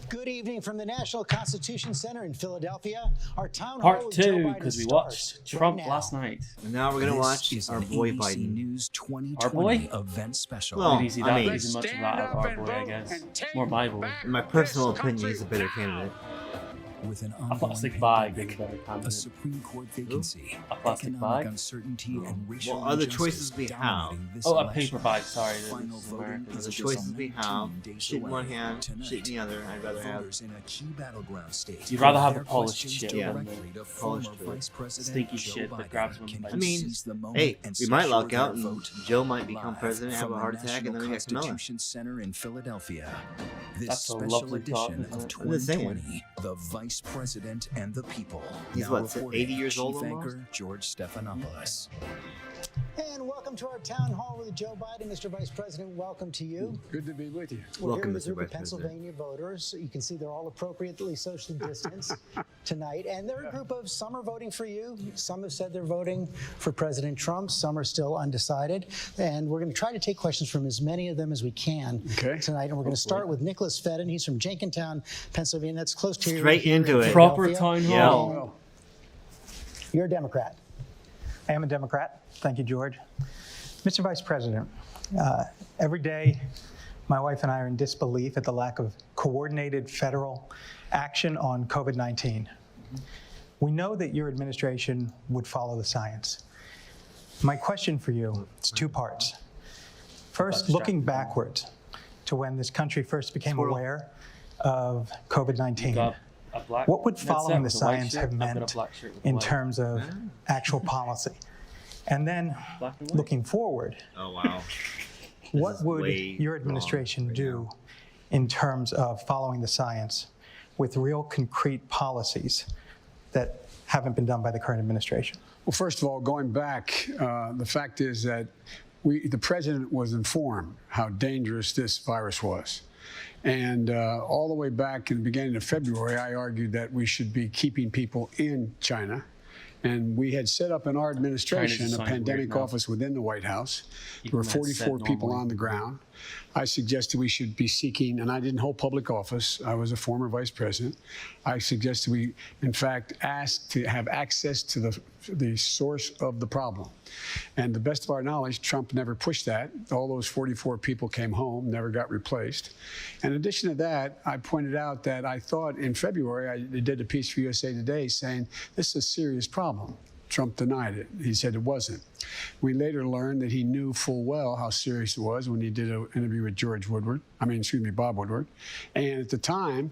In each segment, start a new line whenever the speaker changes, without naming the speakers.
Good evening from the National Constitution Center in Philadelphia. Our town
Part
hall with Joe
2,
Biden
because we
starts
watched Trump
right now.
last night.
And now we're gonna watch
This is
our
an
boy
ABC
Biden.
News 2020
Our boy?
event special.
Well,
Didn't see
I
that
mean-
isn't much of that of our boy, I guess. More Bible.
In my personal opinion, he's a better candidate.
With an
A
ongoing
plastic bag is
pandemic,
a better
a
candidate.
Supreme Court vacancy,
A plastic
economic
bag?
uncertainty, and racial
What other
injustice
choices we have?
dominating this
Oh, a
election.
paper bag, sorry.
Final
This is
voting
American.
is
The
just
choices we
19
have,
days
shit in
away.
one hand,
Tonight,
shit in the other. I'd rather have.
voters in a key battleground state
You'd rather
put
have
their
the polished
questions
shit
Yeah.
than
directly to
Polished
former
shit.
Vice President
Stinky
Joe
shit that
Biden.
grabs them
Can
by
you
I mean,
seize the moment
hey,
and
we might
secure
lock out
their
and
vote?
Joe might become
Live
president, have
from
a
the
heart attack, and then we
National
get Camilla.
Constitution Center in Philadelphia. This
That's a
special
lovely thought,
edition
isn't
of
it?
I'm just saying.
2020, the Vice President and the People.
He's
Now
what,
reporting
80 years old
Chief
almost?
Anchor George Stephanopoulos.
And welcome to our town hall with Joe Biden. Mr. Vice President, welcome to you.
Good to be with you.
We're
Welcome,
here with a
Mr.
group of
Vice President.
Pennsylvania voters. You can see they're all appropriately socially distanced tonight. And they're a group of, some are voting for you. Some have said they're voting for President Trump. Some are still undecided. And we're going to try to take questions from as many of them as we can tonight. And we're going to start with Nicholas Fedden. He's from Jenkintown, Pennsylvania. That's close to
Straight
here
into
in
it.
Proper
Philadelphia.
town
Yeah.
hall.
Well,
You're a Democrat.
I am a Democrat. Thank you, George. Mr. Vice President, every day my wife and I are in disbelief at the lack of coordinated federal action on COVID-19. We know that your administration would follow the science. My question for you is two parts. First, looking backwards to when this country first became aware of COVID-19.
Got a black
What would
headset
following the
with a white
science
shirt.
have
I've got a
meant
black shirt with
in
white.
terms of actual policy? And then,
Black and white.
looking forward,
Oh, wow.
what
is
would
way
your
wrong
administration
right
do
now.
in terms of following the science with real concrete policies that haven't been done by the current administration?
well, first of all, going back, the fact is that the president was informed how dangerous this virus was. And all the way back in the beginning of February, I argued that we should be keeping people in China. And we had set up in our administration
China's
a
assigned weird
pandemic
now.
office within the White House.
Keep
There were
them at set
44 people
normally.
on the ground. I suggested we should be seeking, and I didn't hold public office. I was a former vice president. I suggested we, in fact, ask to have access to the source of the problem. And to the best of our knowledge, Trump never pushed that. All those 44 people came home, never got replaced. In addition to that, I pointed out that I thought in February, I did a piece for USA Today saying this is a serious problem. Trump denied it. He said it wasn't. We later learned that he knew full well how serious it was when he did an interview with Bob Woodward. And at the time,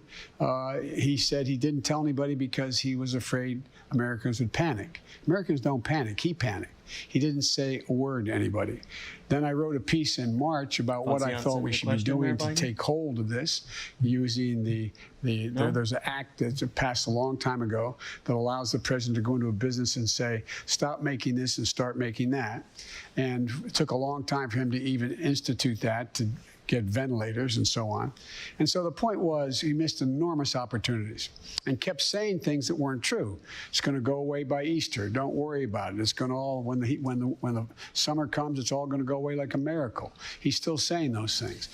he said he didn't tell anybody because he was afraid Americans would panic. Americans don't panic. He panicked. He didn't say a word to anybody. Then I wrote a piece in March about what I thought we should be doing to take hold of this, using there's an act that's passed a long time ago that allows the president to go into a business and say, stop making this and start making that. And it took a long time for him to even institute that, to get ventilators and so on. And so the point was he missed enormous opportunities and kept saying things that weren't true. It's going to go away by Easter. Don't worry about it. It's going to all, when the summer comes, it's all going to go away like a miracle. He's still saying those things.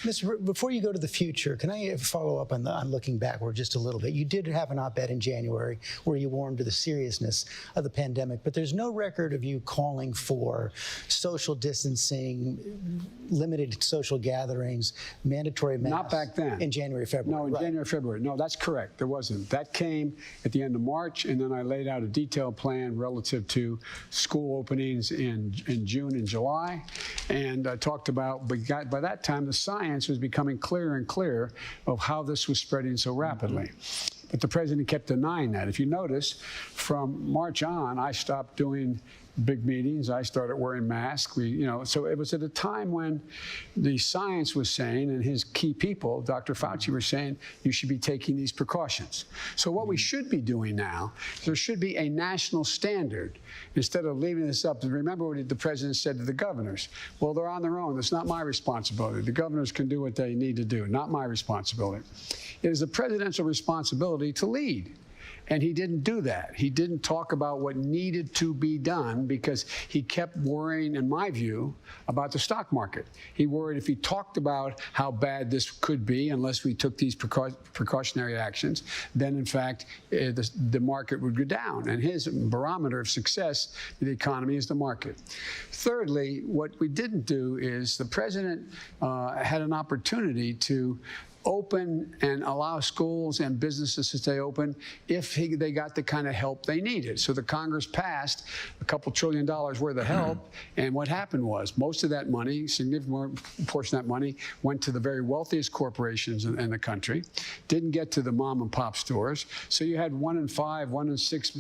Before you go to the future, can I follow up on looking backward just a little bit? You did have an op-ed in January where you warned of the seriousness of the pandemic, but there's no record of you calling for social distancing, limited social gatherings, mandatory masks.
Not back then.
In January, February.
No, in January, February. No, that's correct. There wasn't. That came at the end of March, and then I laid out a detailed plan relative to school openings in June and July. And I talked about, by that time, the science was becoming clearer and clearer of how this was spreading so rapidly. But the president kept denying that. If you notice, from March on, I stopped doing big meetings. I started wearing masks. So it was at a time when the science was saying, and his key people, Dr. Fauci, were saying, you should be taking these precautions. So what we should be doing now, there should be a national standard instead of leaving this up. Remember what the president said to the governors. Well, they're on their own. It's not my responsibility. The governors can do what they need to do, not my responsibility. It is the presidential responsibility to lead. And he didn't do that. He didn't talk about what needed to be done because he kept worrying, in my view, about the stock market. He worried if he talked about how bad this could be unless we took these precautionary actions, then in fact the market would go down. And his barometer of success in the economy is the market. Thirdly, what we didn't do is the president had an opportunity to open and allow schools and businesses to stay open if they got the kind of help they needed. So the Congress passed a couple $1 trillion worth of help, and what happened was most of that money, significant portion of that money, went to the very wealthiest corporations in the country, didn't get to the mom and pop stores. So you had 1 in 5, 1 in 6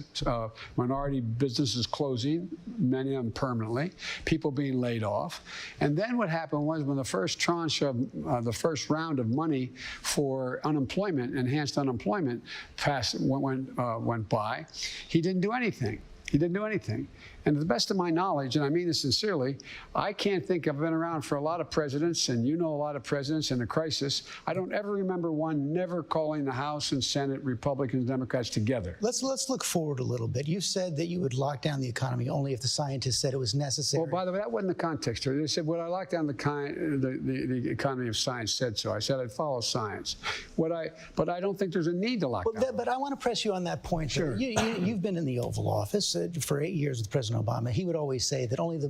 minority businesses closing, many of them permanently, people being laid off. And then what happened was when the first tranche of the first round of money for unemployment, enhanced unemployment, went by, he didn't do anything. He didn't do anything. And to the best of my knowledge, and I mean this sincerely, I can't think, I've been around for a lot of presidents, and you know a lot of presidents in a crisis. I don't ever remember one never calling the House and Senate, Republicans, Democrats together.
Let's look forward a little bit. You said that you would lock down the economy only if the scientists said it was necessary.
Well, by the way, that wasn't the context here. They said, would I lock down the economy if science said so? I said I'd follow science. But I don't think there's a need to lock down.
But I want to press you on that point.
Sure.
You've been in the Oval Office for 8 years with President Obama. He would always say that only the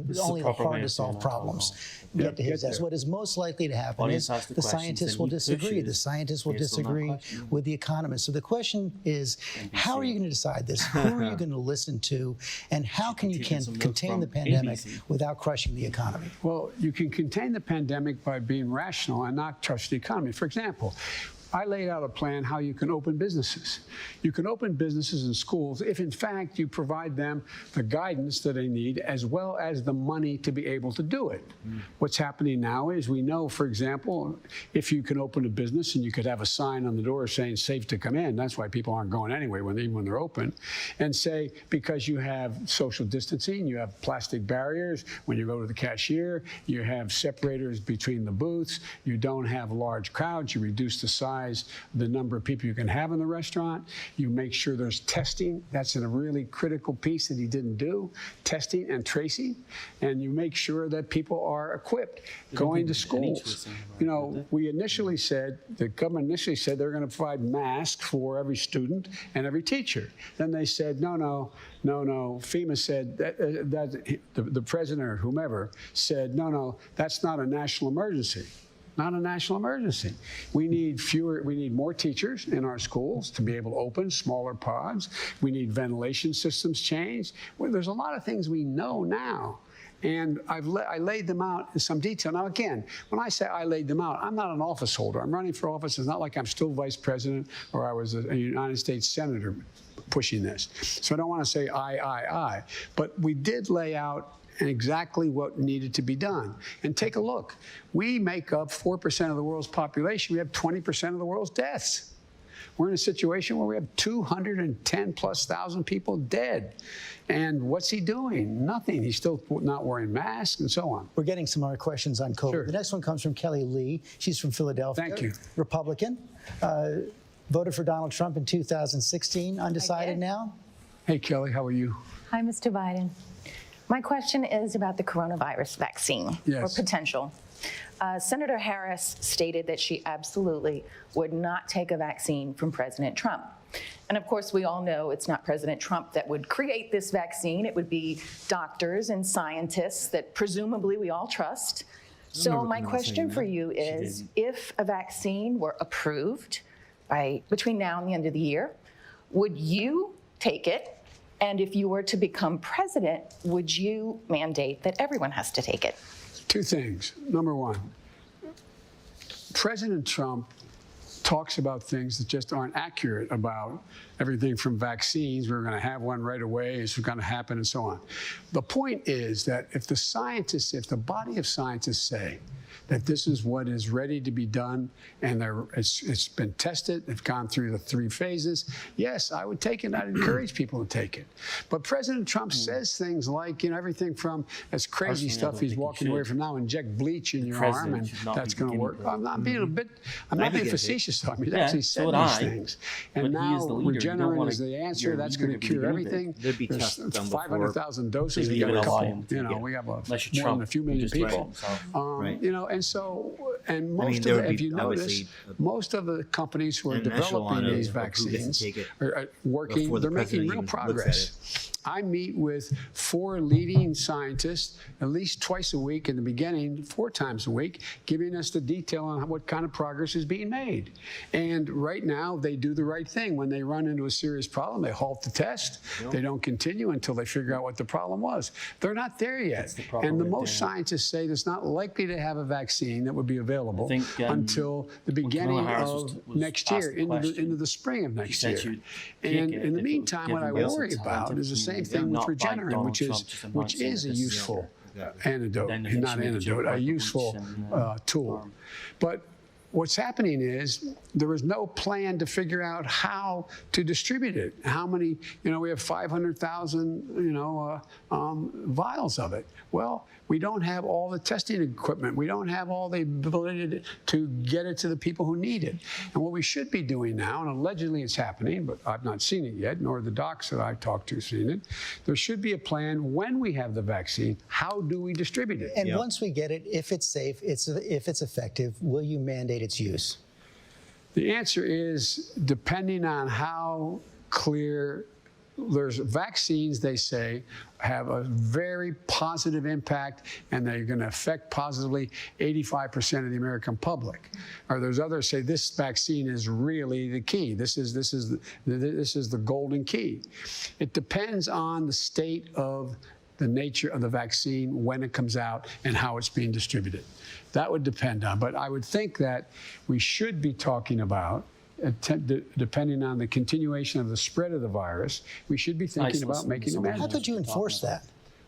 hard to solve problems get to his desk. What is most likely to happen is the scientists will disagree. The scientists will disagree with the economists. So the question is, how are you going to decide this? Who are you going to listen to? And how can you contain the pandemic without crushing the economy?
Well, you can contain the pandemic by being rational and not crush the economy. For example, I laid out a plan how you can open businesses. You can open businesses and schools if, in fact, you provide them the guidance that they need as well as the money to be able to do it. What's happening now is we know, for example, if you can open a business and you could have a sign on the door saying safe to come in, that's why people aren't going anyway even when they're open, and say because you have social distancing, you have plastic barriers when you go to the cashier, you have separators between the booths, you don't have large crowds, you reduce the size, the number of people you can have in the restaurant. You make sure there's testing. That's a really critical piece that he didn't do, testing and tracing. And you make sure that people are equipped going to schools. You know, we initially said, the government initially said they're going to provide masks for every student and every teacher. Then they said, no. FEMA said that the president or whomever said, no, that's not a national emergency. Not a national emergency. We need more teachers in our schools to be able to open smaller pods. We need ventilation systems changed. Well, there's a lot of things we know now. And I laid them out in some detail. Now, again, when I say I laid them out, I'm not an office holder. I'm running for office. It's not like I'm still vice president or I was a United States senator pushing this. So I don't want to say I. But we did lay out exactly what needed to be done. And take a look. We make up 4% of the world's population. We have 20% of the world's deaths. We're in a situation where we have 210,000+ people dead. And what's he doing? Nothing. He's still not wearing masks and so on.
We're getting some more questions on COVID.
Sure.
The next one comes from Kelly Lee. She's from Philadelphia.
Thank you.
Republican. Voted for Donald Trump in 2016. Undecided now?
Hey, Kelly, how are you?
Hi, Mr. Biden. My question is about the coronavirus vaccine, or potential. Senator Harris stated that she absolutely would not take a vaccine from President Trump. And of course, we all know it's not President Trump that would create this vaccine. It would be doctors and scientists that presumably we all trust. So my question for you is, if a vaccine were approved between now and the end of the year, would you take it? And if you were to become president, would you mandate that everyone has to take it?
Two things. Number one, President Trump talks about things that just aren't accurate about everything from vaccines, we're going to have one right away, it's going to happen, and so on. The point is that if the body of scientists say that this is what is ready to be done, and it's been tested. It's gone through the 3 phases. Yes, I would take it. I'd encourage people to take it. But President Trump says things like, everything from as crazy
Personally, I
stuff
don't
he's
think he
walking
should.
away from now, inject bleach in your
president
arm, and
should not
that's
be
going to
the
work.
guinea pig.
I'm not being I'm not being facetious, though. I mean, he's
Yeah,
actually
so
said
would
these
I.
things.
But
And
he
now
is the leader. You don't
Regeneron
wanna-
is the answer.
your
That's
leader
going to
to be the
cure
guinea pig.
everything.
There'd be
There's
tests done before
500,000 doses.
They
We got
even
a
allow
couple.
him to get-
We have
unless you're
more than
Trump,
a few
you
million
just push
people.
himself.
Right.
And so, and most
mean,
of
there
the,
would
if
be
you notice,
obviously
most of the companies who are
an echelon
developing these
of who gets to
vaccines
take it
are working,
before the
they're making
president
real
even looks at
progress. I meet with 4 leading scientists at least twice a week in the beginning, 4 times a week, giving us the detail on what kind of progress is being made. And right now, they do the right thing. When they run into a serious problem, they halt the test. They don't continue until they figure out what the problem was. They're not there yet.
proper
And the
way of
most
doing it.
scientists say it's not likely to have a vaccine that would be available
think,
until the beginning
Kamala Harris
of
was
next
asked
year,
the
into
question,
the spring of next
said
year.
she'd
And
kick it
in the
if it was
meantime, what I
given
worry
Wilson
about
time
is the
to
same
do,
thing with
not by
Regeneron,
Donald
which
Trump
is
just announcing
a
that this is
useful antidote,
Then
not
eventually
antidote, a
the
useful tool. But what's happening is there was no plan to figure out how to distribute it. How many, we have 500,000, vials of it. Well, we don't have all the testing equipment. We don't have all the ability to get it to the people who need it. And what we should be doing now, and allegedly it's happening, but I've not seen it yet, nor the docs that I've talked to seen it, there should be a plan when we have the vaccine, how do we distribute it?
And once we get it, if it's safe, if it's effective, will you mandate its use?
The answer is depending on how clear. There's vaccines, they say, have a very positive impact, and they're going to affect positively 85% of the American public. Or there's others say this vaccine is really the key. This is the golden key. It depends on the state of the nature of the vaccine, when it comes out, and how it's being distributed. That would depend on. But I would think that we should be talking about, depending on the continuation of the spread of the virus, we should be thinking about making a
How
mandate.
could you enforce that?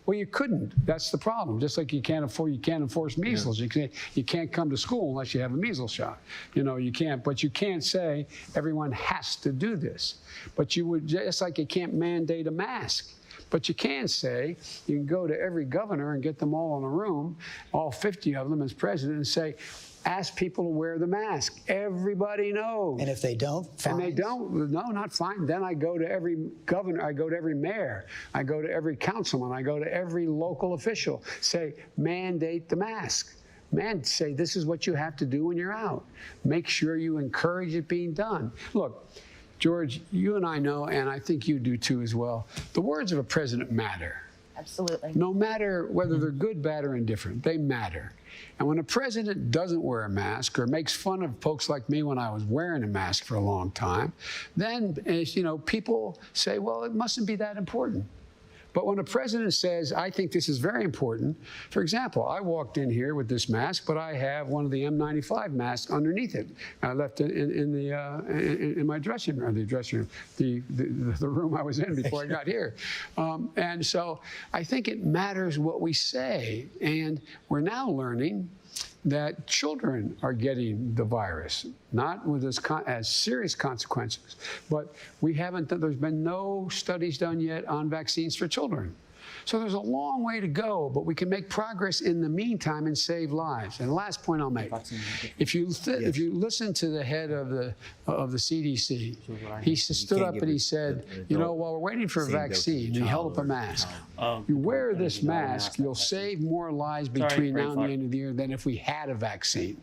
Well, you couldn't. That's the problem. Just like you can't enforce measles. You can't come to school unless you have a measles shot. You can't. But you can't say everyone has to do this. But you would, just like you can't mandate a mask. But you can say, you can go to every governor and get them all in a room, all 50 of them as president, and say, ask people to wear the mask. Everybody knows.
And if they don't, fines?
And they don't, no, not fine. Then I go to every governor, I go to every mayor, I go to every councilman, I go to every local official, say, mandate the mask. Say, this is what you have to do when you're out. Make sure you encourage it being done. Look, George, you and I know, and I think you do too as well, the words of a president matter.
Absolutely.
No matter whether they're good, bad, or indifferent, they matter. And when a president doesn't wear a mask or makes fun of folks like me when I was wearing a mask for a long time, then, people say, well, it mustn't be that important. But when a president says, I think this is very important, for example, I walked in here with this mask, but I have one of the N95 masks underneath it. I left it in my dressing room, the room I was in before I got here. And so I think it matters what we say. And we're now learning that children are getting the virus, not with as serious consequences. But there's been no studies done yet on vaccines for children. So there's a long way to go, but we can make progress in the meantime and save lives. And the last point I'll make, if you listen to the head of the CDC, he stood up and he said, while we're waiting for a vaccine, he held up a mask. You wear this mask, you'll save more lives between now and the end of the year than if we had a vaccine.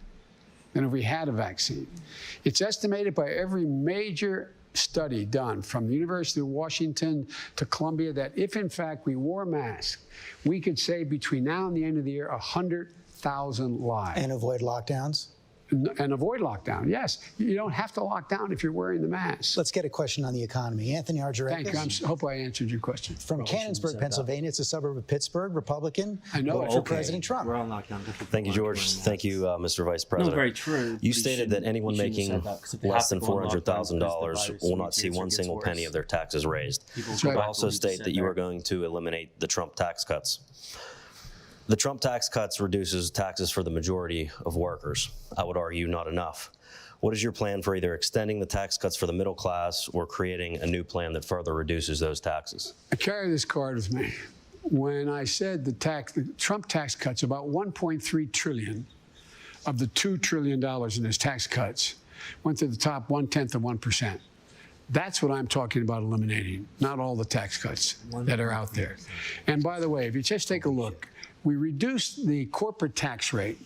It's estimated by every major study done from the University of Washington to Columbia that if, in fact, we wore a mask, we could save between now and the end of the year 100,000 lives.
And avoid lockdowns?
And avoid lockdown, yes. You don't have to lock down if you're wearing the mask.
Let's get a question on the economy. Anthony Argyrakis.
Thank you. I hope I answered your question.
From Canonsburg, Pennsylvania. It's a suburb of Pittsburgh, Republican.
I know.
Vote for President Trump.
We're on lockdown.
Thank you, George. Thank you, Mr. Vice President.
No, very true.
You stated that anyone making less than $400,000 will not see one single penny of their taxes raised. You also state that you are going to eliminate the Trump tax cuts. The Trump tax cuts reduces taxes for the majority of workers. I would argue not enough. What is your plan for either extending the tax cuts for the middle class or creating a new plan that further reduces those taxes?
I carry this card with me. When I said the Trump tax cuts, about $1.3 trillion of the $2 trillion in his tax cuts went to the top 1/10 of 1%. That's what I'm talking about eliminating, not all the tax cuts that are out there. And by the way, if you just take a look, we reduced the corporate tax rate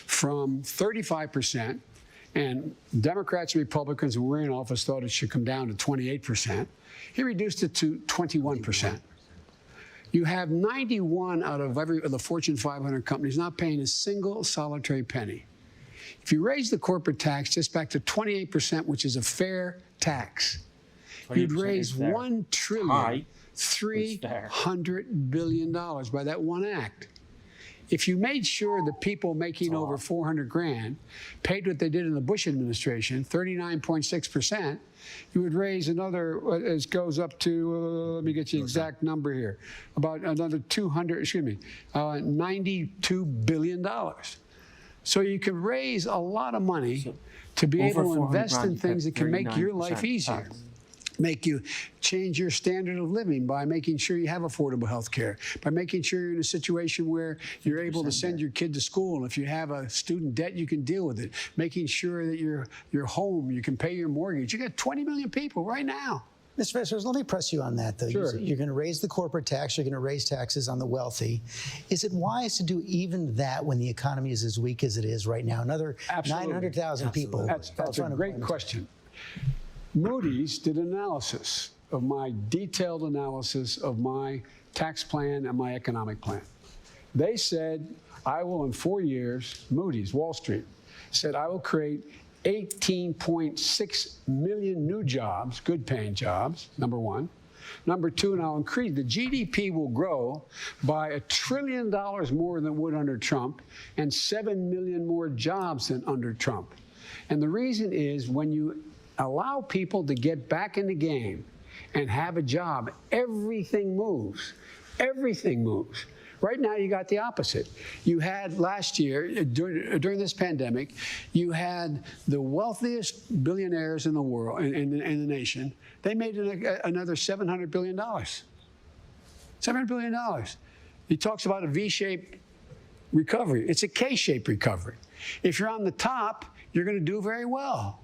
from 35%, and Democrats and Republicans who were in office thought it should come down to 28%. He reduced it to 21%. You have 91 out of every of the Fortune 500 companies not paying a single solitary penny. If you raise the corporate tax just back to 28%, which is a fair tax, you'd raise $1 trillion, $300 billion by that one act. If you made sure the people making over 400 grand paid what they did in the Bush administration, 39.6%, you would raise another, it goes up to, let me get you the exact number here, about another $92 billion. So you can raise a lot of money to be able to invest in things that can make your life easier. Make you change your standard of living by making sure you have affordable health care, by making sure you're in a situation where you're able to send your kid to school, and if you have a student debt, you can deal with it, making sure that your home, you can pay your mortgage. You got 20 million people right now.
Mr. Vice President, let me press you on that, though.
Sure.
You're going to raise the corporate tax. You're going to raise taxes on the wealthy. Is it wise to do even that when the economy is as weak as it is right now? Another 900,000 people.
That's a great question. Moody's did analysis of my detailed analysis of my tax plan and my economic plan. They said, I will in 4 years, Moody's, Wall Street, said I will create 18.6 million new jobs, good paying jobs, number one. Number two, and I'll increase, the GDP will grow by $1 trillion more than it would under Trump, and 7 million more jobs than under Trump. And the reason is when you allow people to get back in the game and have a job, everything moves. Everything moves. Right now, you got the opposite. You had last year, during this pandemic, you had the wealthiest billionaires in the world, in the nation. They made another $700 billion. $700 billion. He talks about a V-shaped recovery. It's a K-shaped recovery. If you're on the top, you're going to do very well.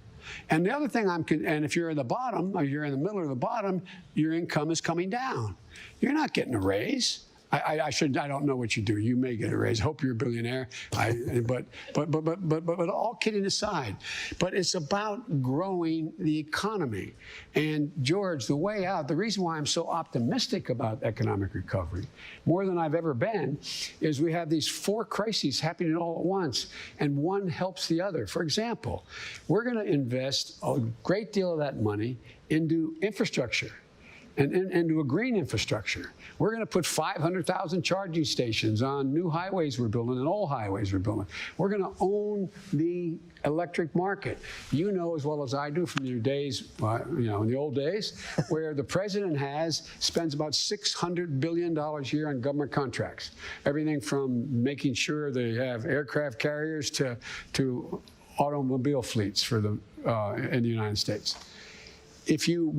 And the other thing and if you're in the bottom, or you're in the middle or the bottom, your income is coming down. You're not getting a raise. I don't know what you do. You may get a raise. Hope you're a billionaire. But all kidding aside, but it's about growing the economy. And George, the way out, the reason why I'm so optimistic about economic recovery, more than I've ever been, is we have these 4 crises happening all at once, and one helps the other. For example, we're going to invest a great deal of that money into infrastructure. And into a green infrastructure. We're going to put 500,000 charging stations on new highways we're building and old highways we're building. We're going to own the electric market. You know as well as I do from your days, in the old days, where the president spends about $600 billion a year on government contracts. Everything from making sure they have aircraft carriers to automobile fleets for in the United States. If you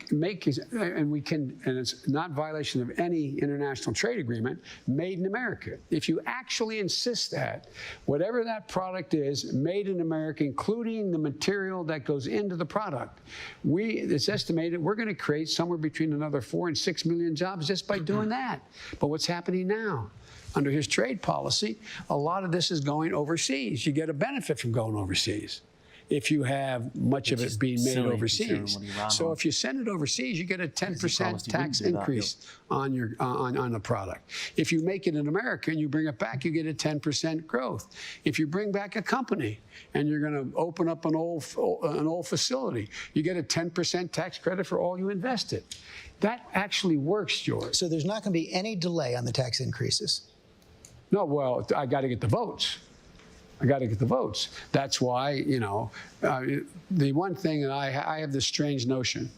and it's not violation of any international trade agreement, made in America. If you actually insist that, whatever that product is, made in America, including the material that goes into the product, it's estimated we're going to create somewhere between another 4 and 6 million jobs just by doing that. But what's happening now? Under his trade policy, a lot of this is going overseas. You get a benefit from going overseas if you have much of it being made overseas. So if you send it overseas, you get a 10% tax increase on the product. If you make it in America and you bring it back, you get a 10% growth. If you bring back a company and you're going to open up an old facility, you get a 10% tax credit for all you invested. That actually works, George.
So there's not going to be any delay on the tax increases?
No, well, I got to get the votes. I got to get the votes. That's why, the one thing that I have this strange notion,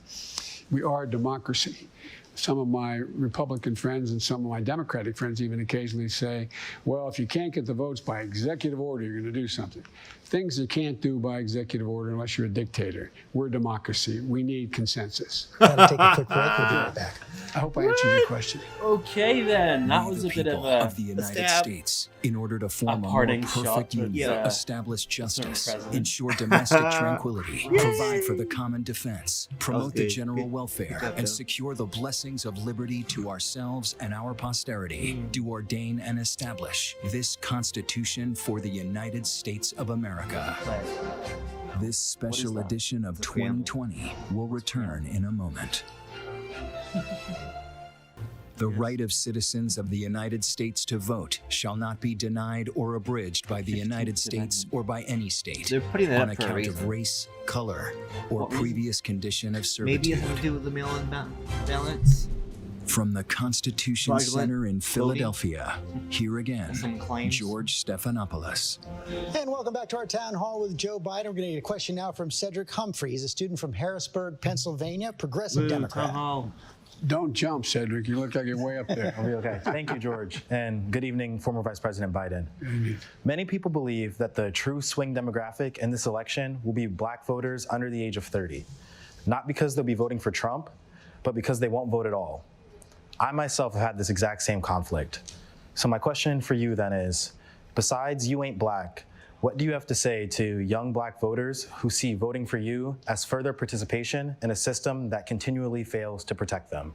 we are a democracy. some of my Republican friends and some of my Democratic friends even occasionally say, well, if you can't get the votes by executive order, you're going to do something. Things you can't do by executive order unless you're a dictator. We're a democracy. We need consensus.
Gotta take a quick break. We'll be right back.
I hope I answered your question.
Okay, then. That
We,
was
the
a bit of
people
a
the United
stab.
States, in order to form a more
parting shot
perfect
with,
union,
yeah,
establish justice,
president.
ensure domestic tranquility, provide for the common defense, promote the
good.
general
Good
welfare,
job,
and
Joe.
secure the blessings of liberty to ourselves and our posterity, do ordain and establish this Constitution for the United States of America. This special
that?
edition of 2020 will return in a moment. The right of citizens of the United States to vote shall not be denied or abridged by the United States or by any state
They're putting that
on
up for a
account
reason.
of race, color, or
What reason?
previous condition of
Maybe it
servitude.
has to do with the mail-in ballots.
From the Constitution
Fraudulent
Center in
voting.
Philadelphia, here again,
Some claims.
George Stephanopoulos.
And welcome back to our town hall with Joe Biden. We're going to get a question now from Cedric Humphrey. He's a student from Harrisburg, Pennsylvania, progressive Democrat.
Don't jump, Cedric. You look like you're way up there.
I'll be okay. Thank you, George. And good evening, former Vice President Biden. Many people believe that the true swing demographic in this election will be black voters under the age of 30. Not because they'll be voting for Trump, but because they won't vote at all. I myself have had this exact same conflict. So my question for you then is, besides you ain't black, what do you have to say to young black voters who see voting for you as further participation in a system that continually fails to protect them?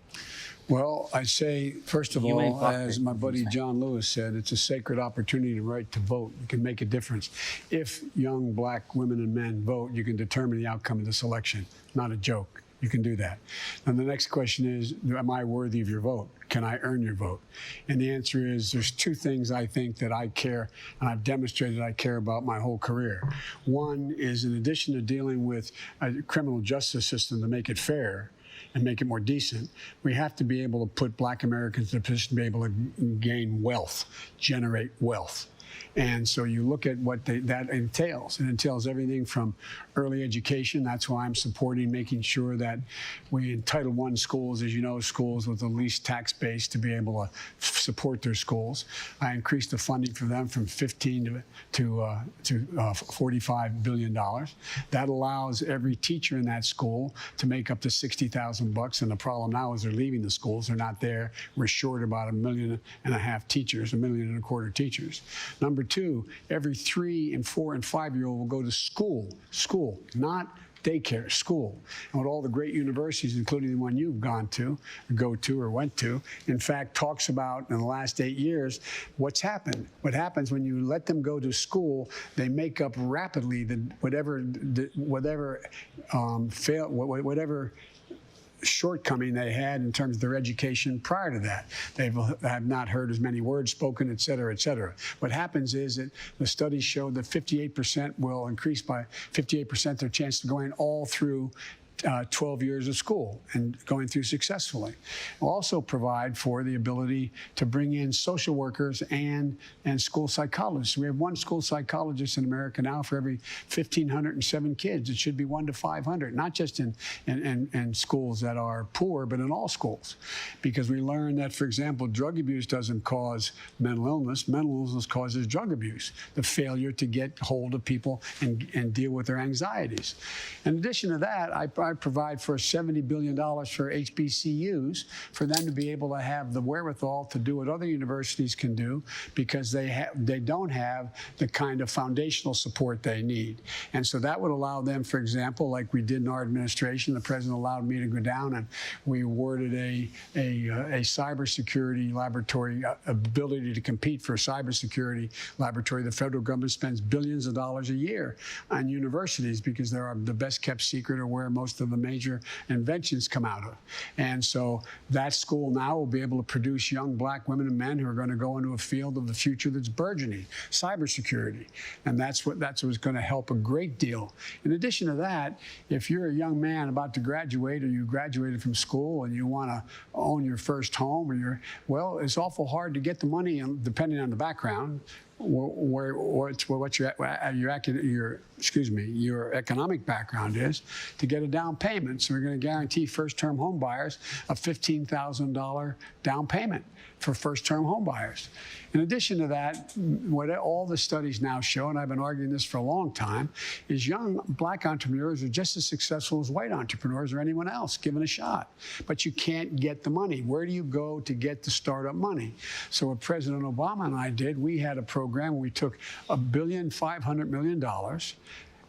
Well, I say, first of
You ain't
all,
black,
as my buddy John Lewis said, it's a sacred opportunity to right to vote. You can make a difference. If young black women and men vote, you can determine the outcome of this election. Not a joke. You can do that. And the next question is, am I worthy of your vote? Can I earn your vote? And the answer is, there's two things I think that I care, and I've demonstrated I care about my whole career. One is, in addition to dealing with a criminal justice system to make it fair and make it more decent, we have to be able to put black Americans in a position to be able to gain wealth, generate wealth. And so you look at what that entails. It entails everything from early education. That's why I'm supporting making sure that we in Title I schools, as you know, schools with the least tax base to be able to support their schools. I increased the funding for them from $15 to $45 billion. That allows every teacher in that school to make up to $60,000. And the problem now is they're leaving the schools. They're not there. We're short about 1.5 million teachers, 1.25 million teachers. Number two, every 3-, 4-, and 5-year-old will go to school, not daycare, school. And what all the great universities, including the one you've gone to, go to, or went to, in fact, talks about in the last 8 years, what's happened. What happens when you let them go to school, they make up rapidly whatever shortcoming they had in terms of their education prior to that. They have not heard as many words spoken, et cetera, et cetera. What happens is that the studies show that 58% will increase by 58% their chance of going all through 12 years of school and going through successfully. We'll also provide for the ability to bring in social workers and school psychologists. We have one school psychologist in America now for every 1,507 kids. It should be 1 to 500, not just in schools that are poor, but in all schools. Because we learned that, for example, drug abuse doesn't cause mental illness. Mental illness causes drug abuse, the failure to get hold of people and deal with their anxieties. In addition to that, I provide for $70 billion for HBCUs, for them to be able to have the wherewithal to do what other universities can do, because they don't have the kind of foundational support they need. And so that would allow them, for example, like we did in our administration, the president allowed me to go down and we awarded a cybersecurity laboratory, ability to compete for a cybersecurity laboratory. The federal government spends billions of dollars a year on universities because they're the best kept secret, or where most of the major inventions come out of. And so that school now will be able to produce young black women and men who are going to go into a field of the future that's burgeoning, cybersecurity. And that's what's going to help a great deal. In addition to that, if you're a young man about to graduate, or you graduated from school and you want to own your first home, or it's awful hard to get the money, depending on the background, what's your your economic background is, to get a down payment. So we're going to guarantee first-term home buyers a $15,000 down payment for first-term home buyers. In addition to that, what all the studies now show, and I've been arguing this for a long time, is young black entrepreneurs are just as successful as white entrepreneurs or anyone else given a shot. But you can't get the money. Where do you go to get the startup money? So what President Obama and I did, we had a program where we took $1.5 billion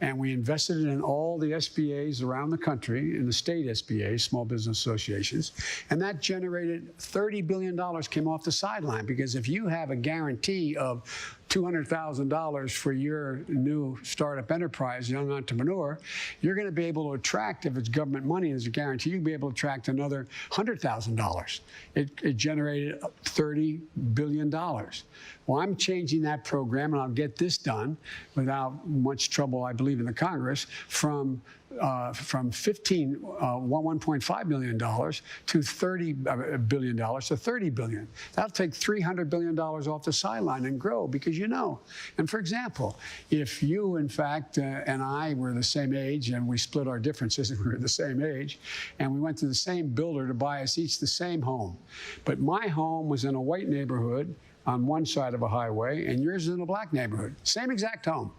and we invested it in all the SBAs around the country, in the state SBAs, small business associations, and that generated $30 billion came off the sideline, because if you have a guarantee of $200,000 for your new startup enterprise, young entrepreneur, you're going to be able to attract, if it's government money as a guarantee, you'll be able to attract another $100,000. It generated $30 billion. Well, I'm changing that program, and I'll get this done without much trouble, I believe, in the Congress, from $1.5 billion to $30 billion to $30 billion. That'll take $300 billion off the sideline and grow, because and for example, if you, in fact, and I were the same age and we split our differences and we were the same age, and we went to the same builder to buy us each the same home, but my home was in a white neighborhood on one side of a highway and yours is in a black neighborhood, same exact home.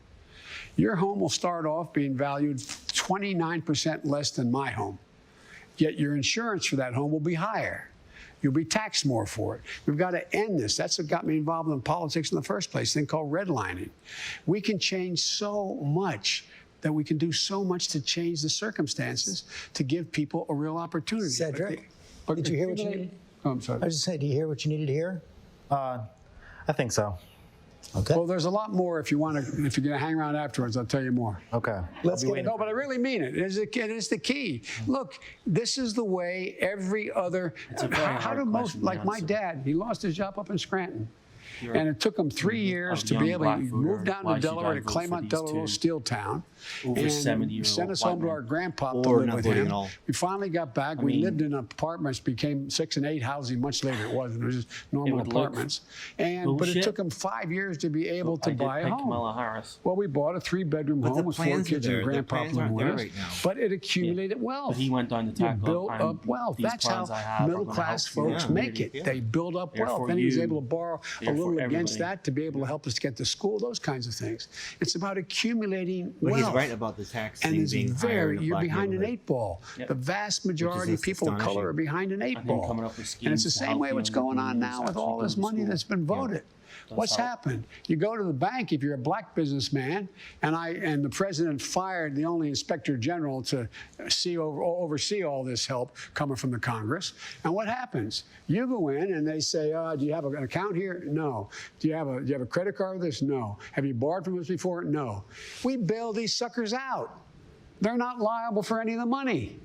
Your home will start off being valued 29% less than my home, yet your insurance for that home will be higher. You'll be taxed more for it. We've got to end this. That's what got me involved in politics in the first place, a thing called redlining. We can change so much, that we can do so much to change the circumstances to give people a real opportunity.
Cedric, did you hear what you needed?
Oh, I'm sorry.
I was just saying, do you hear what you needed to hear?
I think so.
Okay.
Well, there's a lot more. If you're going to hang around afterwards, I'll tell you more.
Okay.
Let's get
No, but I really mean it. It is the key. Look, this is the way every other. How do most, like my dad, he lost his job up in Scranton. And it took him 3 years to be able to move down to Delaware, to Claymont, Delaware, steel town, and send us home to our grandpa to live with him. We finally got back. We lived in apartments, became 6 and 8 housing much later. It wasn't. It was just normal apartments. But it took him 5 years to be able to buy a home. Well, we bought a 3-bedroom home with 4 kids and grandpa living with us. But it accumulated wealth.
He went on the tax
built up wealth. That's how middle-class folks make it. They build up wealth. Then he was able to borrow a little against that to be able to help us get to school, those kinds of things. It's about accumulating wealth.
He's right about the tax thing
and
being higher in a
you're
black
behind an
neighborhood.
8 ball.
Yep.
The vast majority of people of color are behind an 8 ball.
coming up with
And it's the
schemes to
same
help
way what's
young
going on
communities
now with all
actually
this
go to
money
school.
that's been voted. What's happened? You go to the bank if you're a black businessman, and the president fired the only inspector general to oversee all this help coming from the Congress. And what happens? You go in and they say, "Do you have an account here?" No. Do you have a credit card with this? No. Have you borrowed from us before? No. We bail these suckers out. They're not liable for any of the money,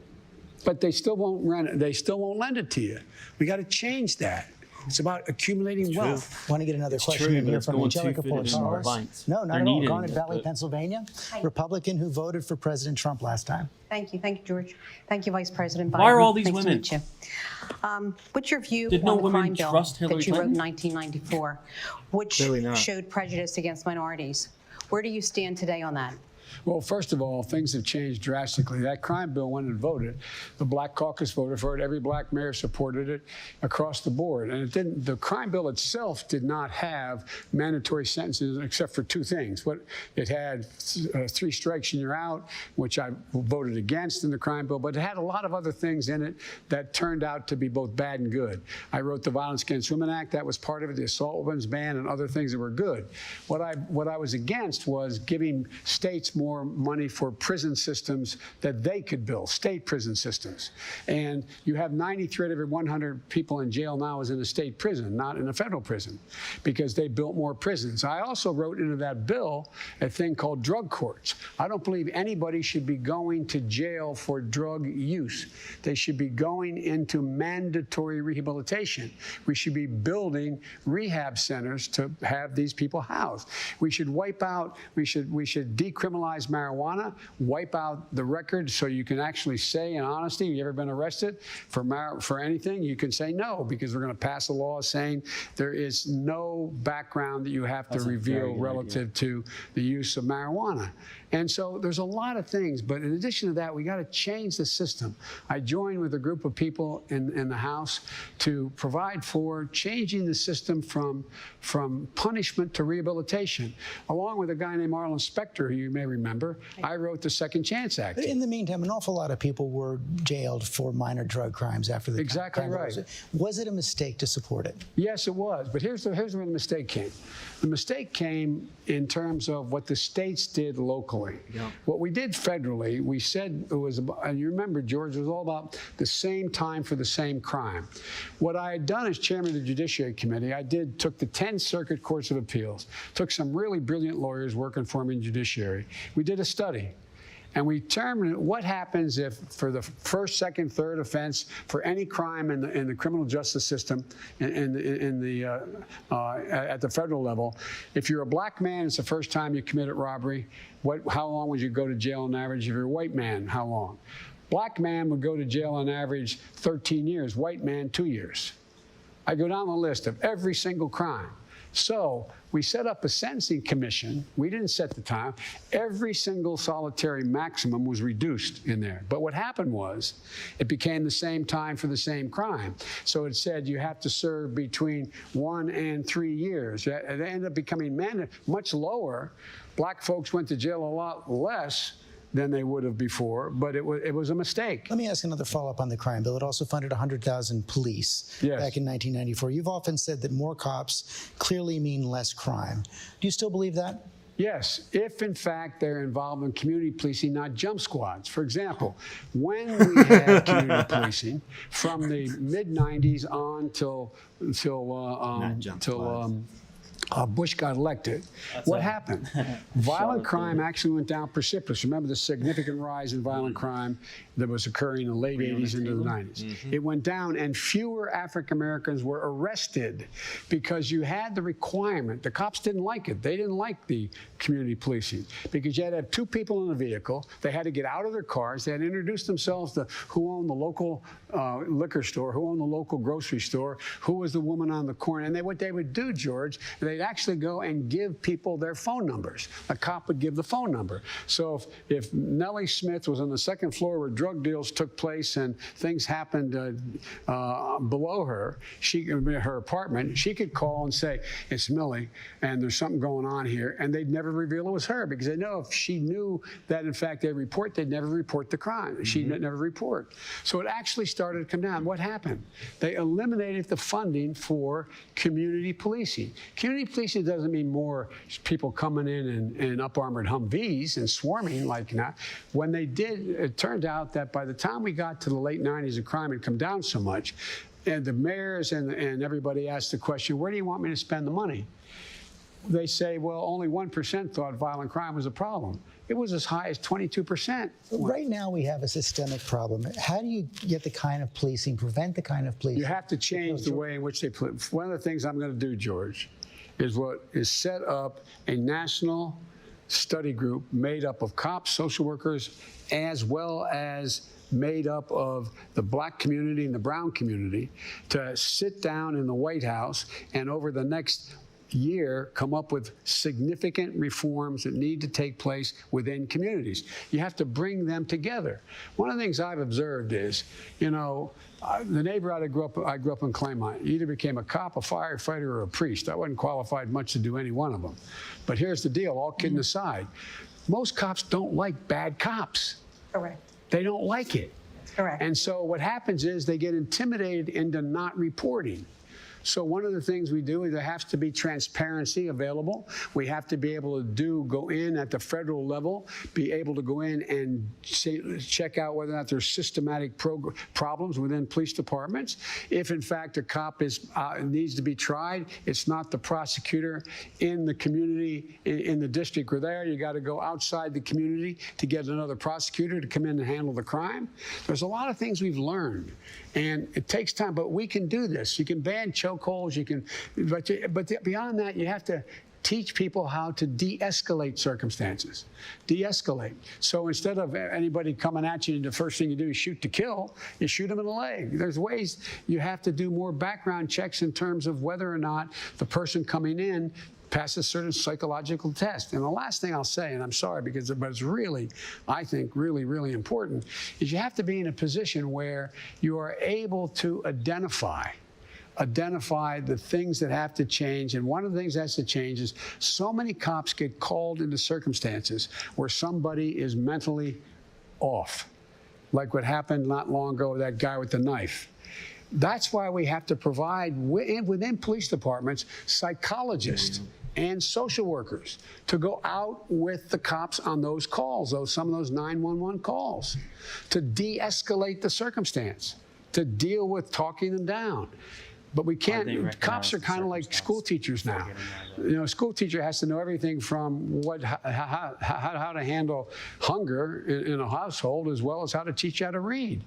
but they still won't rent it. They still won't lend it to you. We got to change that. It's about accumulating wealth.
Want to get another question in here from Angelica Portales? No, not at all. Garnet Valley, Pennsylvania. Republican who voted for President Trump last time.
Thank you, George. Thank you, Vice President Biden.
Why are all these
nice
women?
To meet you. What's your view
Did no
on the
women
crime bill
trust Hillary
that you wrote in
Clinton?
1994, which
Clearly not.
showed prejudice against minorities? Where do you stand today on that?
Well, first of all, things have changed drastically. That crime bill went and voted. The Black Caucus voted for it. Every black mayor supported it across the board. And it didn't. The crime bill itself did not have mandatory sentences except for 2 things. It had 3 strikes and you're out, which I voted against in the crime bill. But it had a lot of other things in it that turned out to be both bad and good. I wrote the Violence Against Women Act. That was part of it. The assault weapons ban and other things that were good. What I was against was giving states more money for prison systems that they could build, state prison systems. And you have 93 out of every 100 people in jail now is in a state prison, not in a federal prison, because they built more prisons. I also wrote into that bill a thing called drug courts. I don't believe anybody should be going to jail for drug use. They should be going into mandatory rehabilitation. We should be building rehab centers to have these people housed. We should wipe out, we should decriminalize marijuana, wipe out the record so you can actually say in honesty, have you ever been arrested for anything? You can say no, because we're going to pass a law saying there is no background that you have to reveal relative to the use of marijuana. And so there's a lot of things, but in addition to that, we got to change the system. I joined with a group of people in the House to provide for changing the system from punishment to rehabilitation. Along with a guy named Arlen Specter, who you may remember, I wrote the Second Chance Act.
But in the meantime, an awful lot of people were jailed for minor drug crimes after the
Exactly
crime.
right.
Was it a mistake to support it?
Yes, it was. But here's where the mistake came. The mistake came in terms of what the states did locally.
Yeah.
What we did federally, we said it was, and you remember, George, it was all about the same time for the same crime. What I had done as chairman of the Judiciary Committee, took the 10 circuit courts of appeals, took some really brilliant lawyers working for me in judiciary. We did a study. And we determined what happens if, for the first, second, third offense, for any crime in the criminal justice system, at the federal level, if you're a black man, it's the first time you committed robbery. How long would you go to jail on average? If you're a white man, how long? Black man would go to jail on average 13 years. White man, 2 years. I go down the list of every single crime. So we set up a sentencing commission. We didn't set the time. Every single solitary maximum was reduced in there. But what happened was it became the same time for the same crime. So it said you have to serve between 1 and 3 years. It ended up becoming much lower. Black folks went to jail a lot less than they would have before, but it was a mistake.
Let me ask another follow-up on the crime bill. It also funded 100,000 police back in 1994. You've often said that more cops clearly mean less crime. Do you still believe that?
Yes, if in fact they're involved in community policing, not jump squads. For example, when we had community policing from the mid-90s on till Bush got elected, what happened? Violent crime actually went down precipitously. Remember the significant rise in violent crime that was occurring in the late 80s into the 90s. It went down, and fewer African Americans were arrested because you had the requirement. The cops didn't like it. They didn't like the community policing because you had to have 2 people in the vehicle. They had to get out of their cars. They had to introduce themselves to who owned the local liquor store, who owned the local grocery store, who was the woman on the corner. And what they would do, George, they'd actually go and give people their phone numbers. A cop would give the phone number. So if Nellie Smith was on the second floor where drug deals took place and things happened below her, her apartment, she could call and say, it's Millie, and there's something going on here. And they'd never reveal it was her because they know if she knew that, in fact, they'd never report the crime. She'd never report. So it actually started to come down. What happened? They eliminated the funding for community policing. Community policing doesn't mean more people coming in up-armored Humvees and swarming like that. When they did, it turned out that by the time we got to the late 90s, the crime had come down so much, and the mayors and everybody asked the question, where do you want me to spend the money? They say, well, only 1% thought violent crime was a problem. It was as high as 22%.
Right now we have a systemic problem. How do you get the kind of policing, prevent the kind of policing?
You have to change the way in which they police. One of the things I'm going to do, George, is set up a national study group made up of cops, social workers, as well as made up of the black community and the brown community to sit down in the White House and over the next year come up with significant reforms that need to take place within communities. You have to bring them together. One of the things I've observed is, the neighborhood I grew up in Claymont, you either became a cop, a firefighter, or a priest. I wasn't qualified much to do any one of them. But here's the deal, all kidding aside, most cops don't like bad cops.
Correct.
They don't like it.
Correct.
And so what happens is they get intimidated into not reporting. So one of the things we do is there has to be transparency available. We have to be able to go in at the federal level, be able to go in and check out whether or not there's systematic problems within police departments. If in fact a cop needs to be tried, it's not the prosecutor in the community, in the district or there. You got to go outside the community to get another prosecutor to come in and handle the crime. There's a lot of things we've learned, and it takes time, but we can do this. You can ban chokeholds, but beyond that, you have to teach people how to de-escalate circumstances. De-escalate. So instead of anybody coming at you, the first thing you do is shoot to kill, you shoot them in the leg. There's ways you have to do more background checks in terms of whether or not the person coming in pass a certain psychological test. And the last thing I'll say, and I'm sorry but it's really, I think, really, really important, is you have to be in a position where you are able to identify the things that have to change. And one of the things that has to change is so many cops get called into circumstances where somebody is mentally off, like what happened not long ago with that guy with the knife. That's why we have to provide within police departments psychologists and social workers to go out with the cops on those calls, some of those 911 calls, to de-escalate the circumstance, to deal with talking them down. But we can't. Cops are kind of like school teachers now. You know, a school teacher has to know everything from how to handle hunger in a household, as well as how to teach you how to read.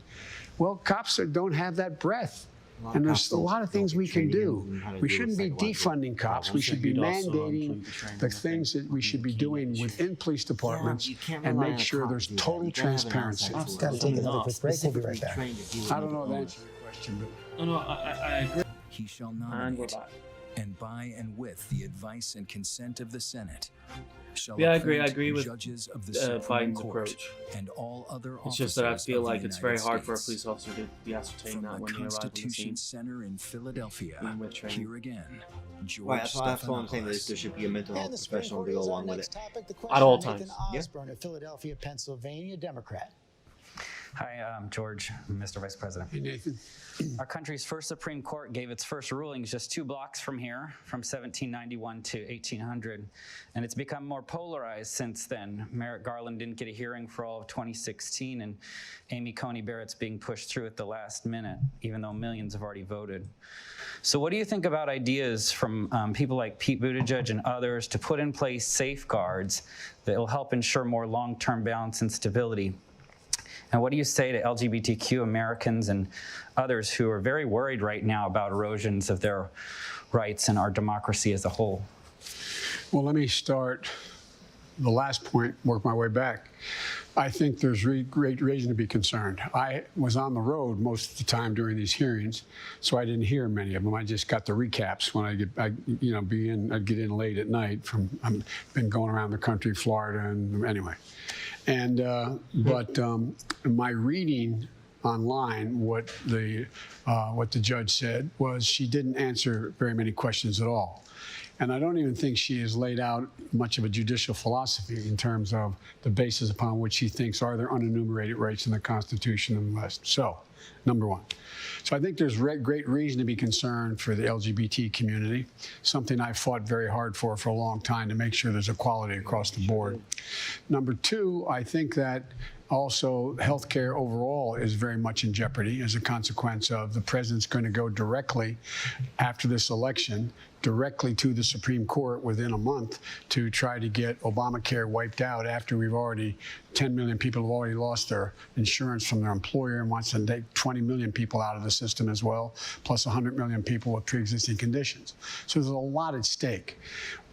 Well, cops don't have that breadth. And there's a lot of things we can do. We shouldn't be defunding cops. We should be mandating the things that we should be doing within police departments and make sure there's total transparency.
Got to take another quick break. We'll be right back.
I don't know if that answers your question, but...
No, I agree.
He shall
And we're
nominate,
back.
and by and with the advice and consent of the Senate, shall
Yeah, I agree
appoint
with
judges of the Supreme
Biden's
Court
approach.
and all other
It's just that I
officers
feel
of the
like it's very
United
hard for a
States.
police officer to be ascertain
From
that
the
when he arrives on the scene.
Constitution Center in Philadelphia,
Being with training.
here again, George
Right, that's all I'm saying. There
Stephanopoulos.
should be a mental
And
health
the Supreme
professional
Court
to go
is our
along with
next
it.
topic. The
At all
question, Nathan
times.
Osborne of Philadelphia, Pennsylvania, Democrat.
Hi, I'm George, Mr. Vice President.
Hey, Nathan.
Our country's first Supreme Court gave its first rulings just 2 blocks from here, from 1791 to 1800, and it's become more polarized since then. Merrick Garland didn't get a hearing for all of 2016, and Amy Coney Barrett's being pushed through at the last minute, even though millions have already voted. So what do you think about ideas from people like Pete Buttigieg and others to put in place safeguards that will help ensure more long-term balance and stability? And what do you say to LGBTQ Americans and others who are very worried right now about erosions of their rights and our democracy as a whole?
Well, let me start the last point, work my way back. I think there's great reason to be concerned. I was on the road most of the time during these hearings, so I didn't hear many of them. I just got the recaps when I'd get in late at night. I've been going around the country, Florida, and anyway. And but my reading online, what the judge said was she didn't answer very many questions at all. And I don't even think she has laid out much of a judicial philosophy in terms of the basis upon which she thinks are there unenumerated rights in the Constitution and the rest. So, number one. So I think there's great reason to be concerned for the LGBT community, something I fought very hard for a long time to make sure there's equality across the board. Number two, I think that also healthcare overall is very much in jeopardy as a consequence of the president's going to go directly after this election, directly to the Supreme Court within a month to try to get Obamacare wiped out after 10 million people have already lost their insurance from their employer and wants to take 20 million people out of the system as well, plus 100 million people with pre-existing conditions. So there's a lot at stake.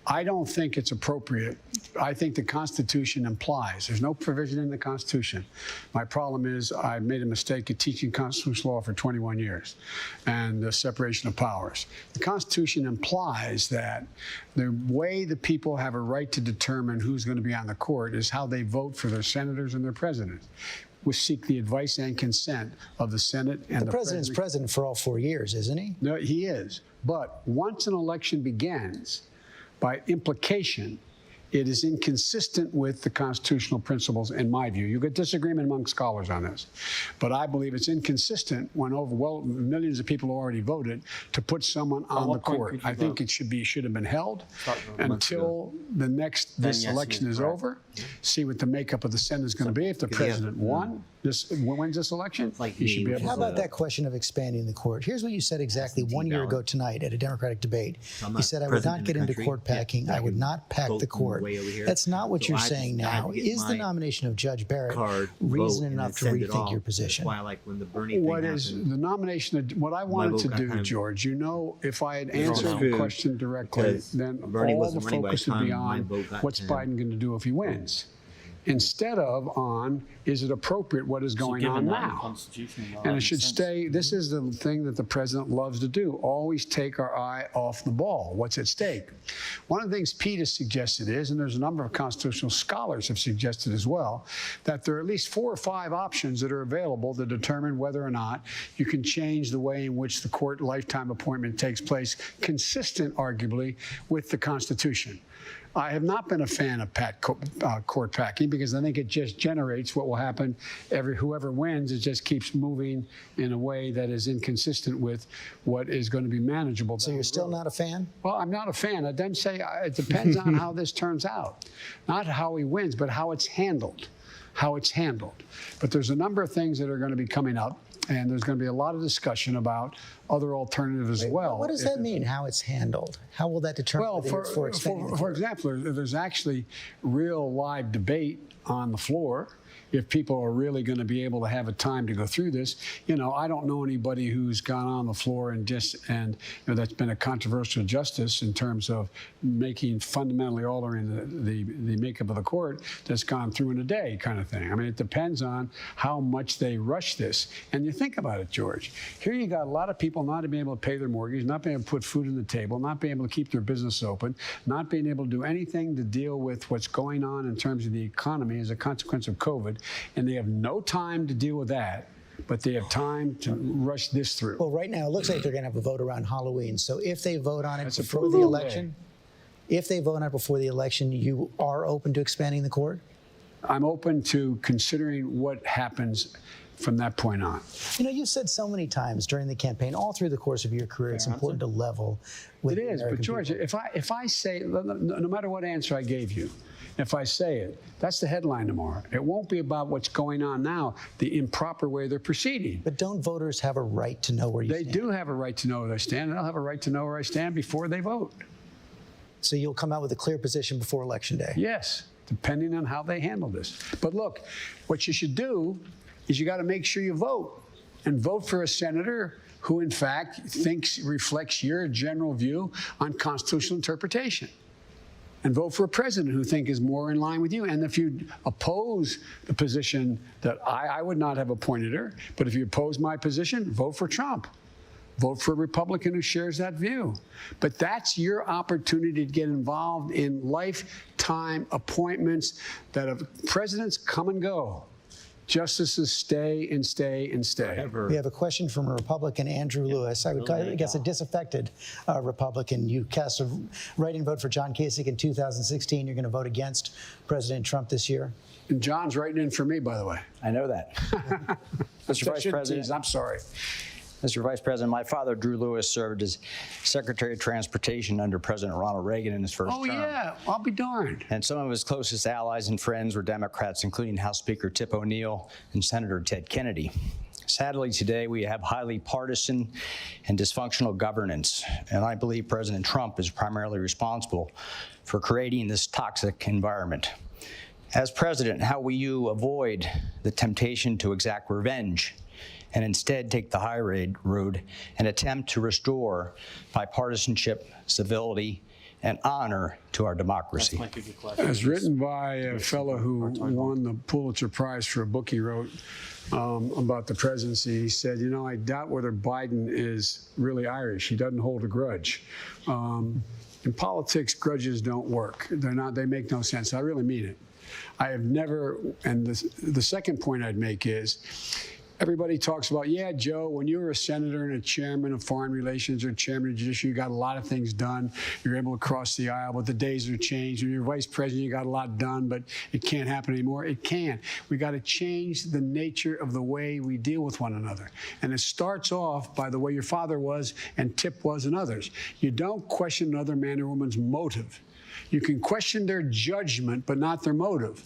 I don't think it's appropriate. I think the Constitution implies, there's no provision in the Constitution. My problem is I made a mistake of teaching constitutional law for 21 years and the separation of powers. The Constitution implies that the way the people have a right to determine who's going to be on the court is how they vote for their senators and their presidents. We seek the advice and consent of the Senate and
The president's president for all 4 years, isn't he?
No, he is. But once an election begins, by implication, it is inconsistent with the constitutional principles, in my view. You get disagreement among scholars on this. But I believe it's inconsistent when millions of people already voted to put someone on the court. I think it should have been held until this election is over. See what the makeup of the Senate is going to be. If the president wins this election, he should be able to.
How about that question of expanding the court? Here's what you said exactly 1 year ago tonight at a Democratic debate. You said, I would not get into court packing. I would not pack the court. That's not what you're saying now. Is the nomination of Judge Barrett reason enough to rethink your position?
Why, like when the Bernie
What
thing
is
happened,
the nomination of what I wanted to do, George? If I had answered the question directly, then
Bernie
all the
wasn't running by
focus
the
would be
time my
on
vote got
what's
to him.
Biden going to do if he wins. instead of on, is it appropriate what is going on now? And it should stay, this is the thing that the president loves to do, always take our eye off the ball, what's at stake. One of the things Pete has suggested is, and there's a number of constitutional scholars have suggested as well, that there are at least 4 or 5 options that are available to determine whether or not you can change the way in which the court lifetime appointment takes place, consistent, arguably, with the Constitution. I have not been a fan of court packing because I think it just generates what will happen. Whoever wins, it just keeps moving in a way that is inconsistent with what is going to be manageable.
So you're still not a fan?
Well, I'm not a fan. I then say it depends on how this turns out. Not how he wins, but how it's handled. How it's handled. But there's a number of things that are going to be coming up. And there's going to be a lot of discussion about other alternatives as well.
What does that mean, how it's handled? How will that determine whether it's for expanding the
for example, there's actually real live debate on the floor. If people are really going to be able to have a time to go through this, I don't know anybody who's gone on the floor and that's been a controversial justice in terms of fundamentally altering the makeup of the court that's gone through in a day kind of thing. I mean, it depends on how much they rush this. And you think about it, George. Here you got a lot of people not being able to pay their mortgage, not being able to put food on the table, not being able to keep their business open, not being able to do anything to deal with what's going on in terms of the economy as a consequence of COVID. And they have no time to deal with that, but they have time to rush this through.
Well, right now, it looks like they're going to have a vote around Halloween. So if they vote on it before the election, you are open to expanding the court?
I'm open to considering what happens from that point on.
You said so many times during the campaign, all through the course of your career, it's important to level with
It is, but George,
people.
if I say, no matter what answer I gave you, if I say it, that's the headline tomorrow. It won't be about what's going on now, the improper way they're proceeding.
But don't voters have a right to know where you stand?
They do have a right to know where they stand, and they'll have a right to know where I stand before they vote.
So you'll come out with a clear position before Election Day?
Yes, depending on how they handle this. But look, what you should do is you got to make sure you vote, and vote for a senator who, in fact, reflects your general view on constitutional interpretation. And vote for a president who is more in line with you. And if you oppose the position that I would not have appointed her, but if you oppose my position, vote for Trump. Vote for a Republican who shares that view. But that's your opportunity to get involved in lifetime appointments that presidents come and go. Justices stay and stay and stay.
We have a question from a Republican, Andrew Lewis. I guess a disaffected Republican. You cast a write-in vote for John Kasich in 2016. You're going to vote against President Trump this year.
And John's writing in for me, by the way.
I know that. Mr. Vice President.
I'm sorry.
Mr. Vice President, my father, Drew Lewis, served as Secretary of Transportation under President Ronald Reagan in his first term.
Oh, yeah. I'll be darned.
And some of his closest allies and friends were Democrats, including House Speaker Tip O'Neill and Senator Ted Kennedy. Sadly, today we have highly partisan and dysfunctional governance, and I believe President Trump is primarily responsible for creating this toxic environment. As president, how will you avoid the temptation to exact revenge and instead take the high road and attempt to restore bipartisanship, civility, and honor to our democracy?
As written by a fellow who won the Pulitzer Prize for a book he wrote about the presidency, he said, I doubt whether Biden is really Irish. He doesn't hold a grudge. In politics, grudges don't work. They make no sense. I really mean it. I have never, and the second point I'd make is, everybody talks about, yeah, Joe, when you were a senator and a chairman of foreign relations or chairman of judiciary, you got a lot of things done. You're able to cross the aisle, but the days are changed. When you're vice president, you got a lot done, but it can't happen anymore. It can. We got to change the nature of the way we deal with one another. And it starts off by the way your father was and Tip was and others. You don't question another man or woman's motive. You can question their judgment, but not their motive.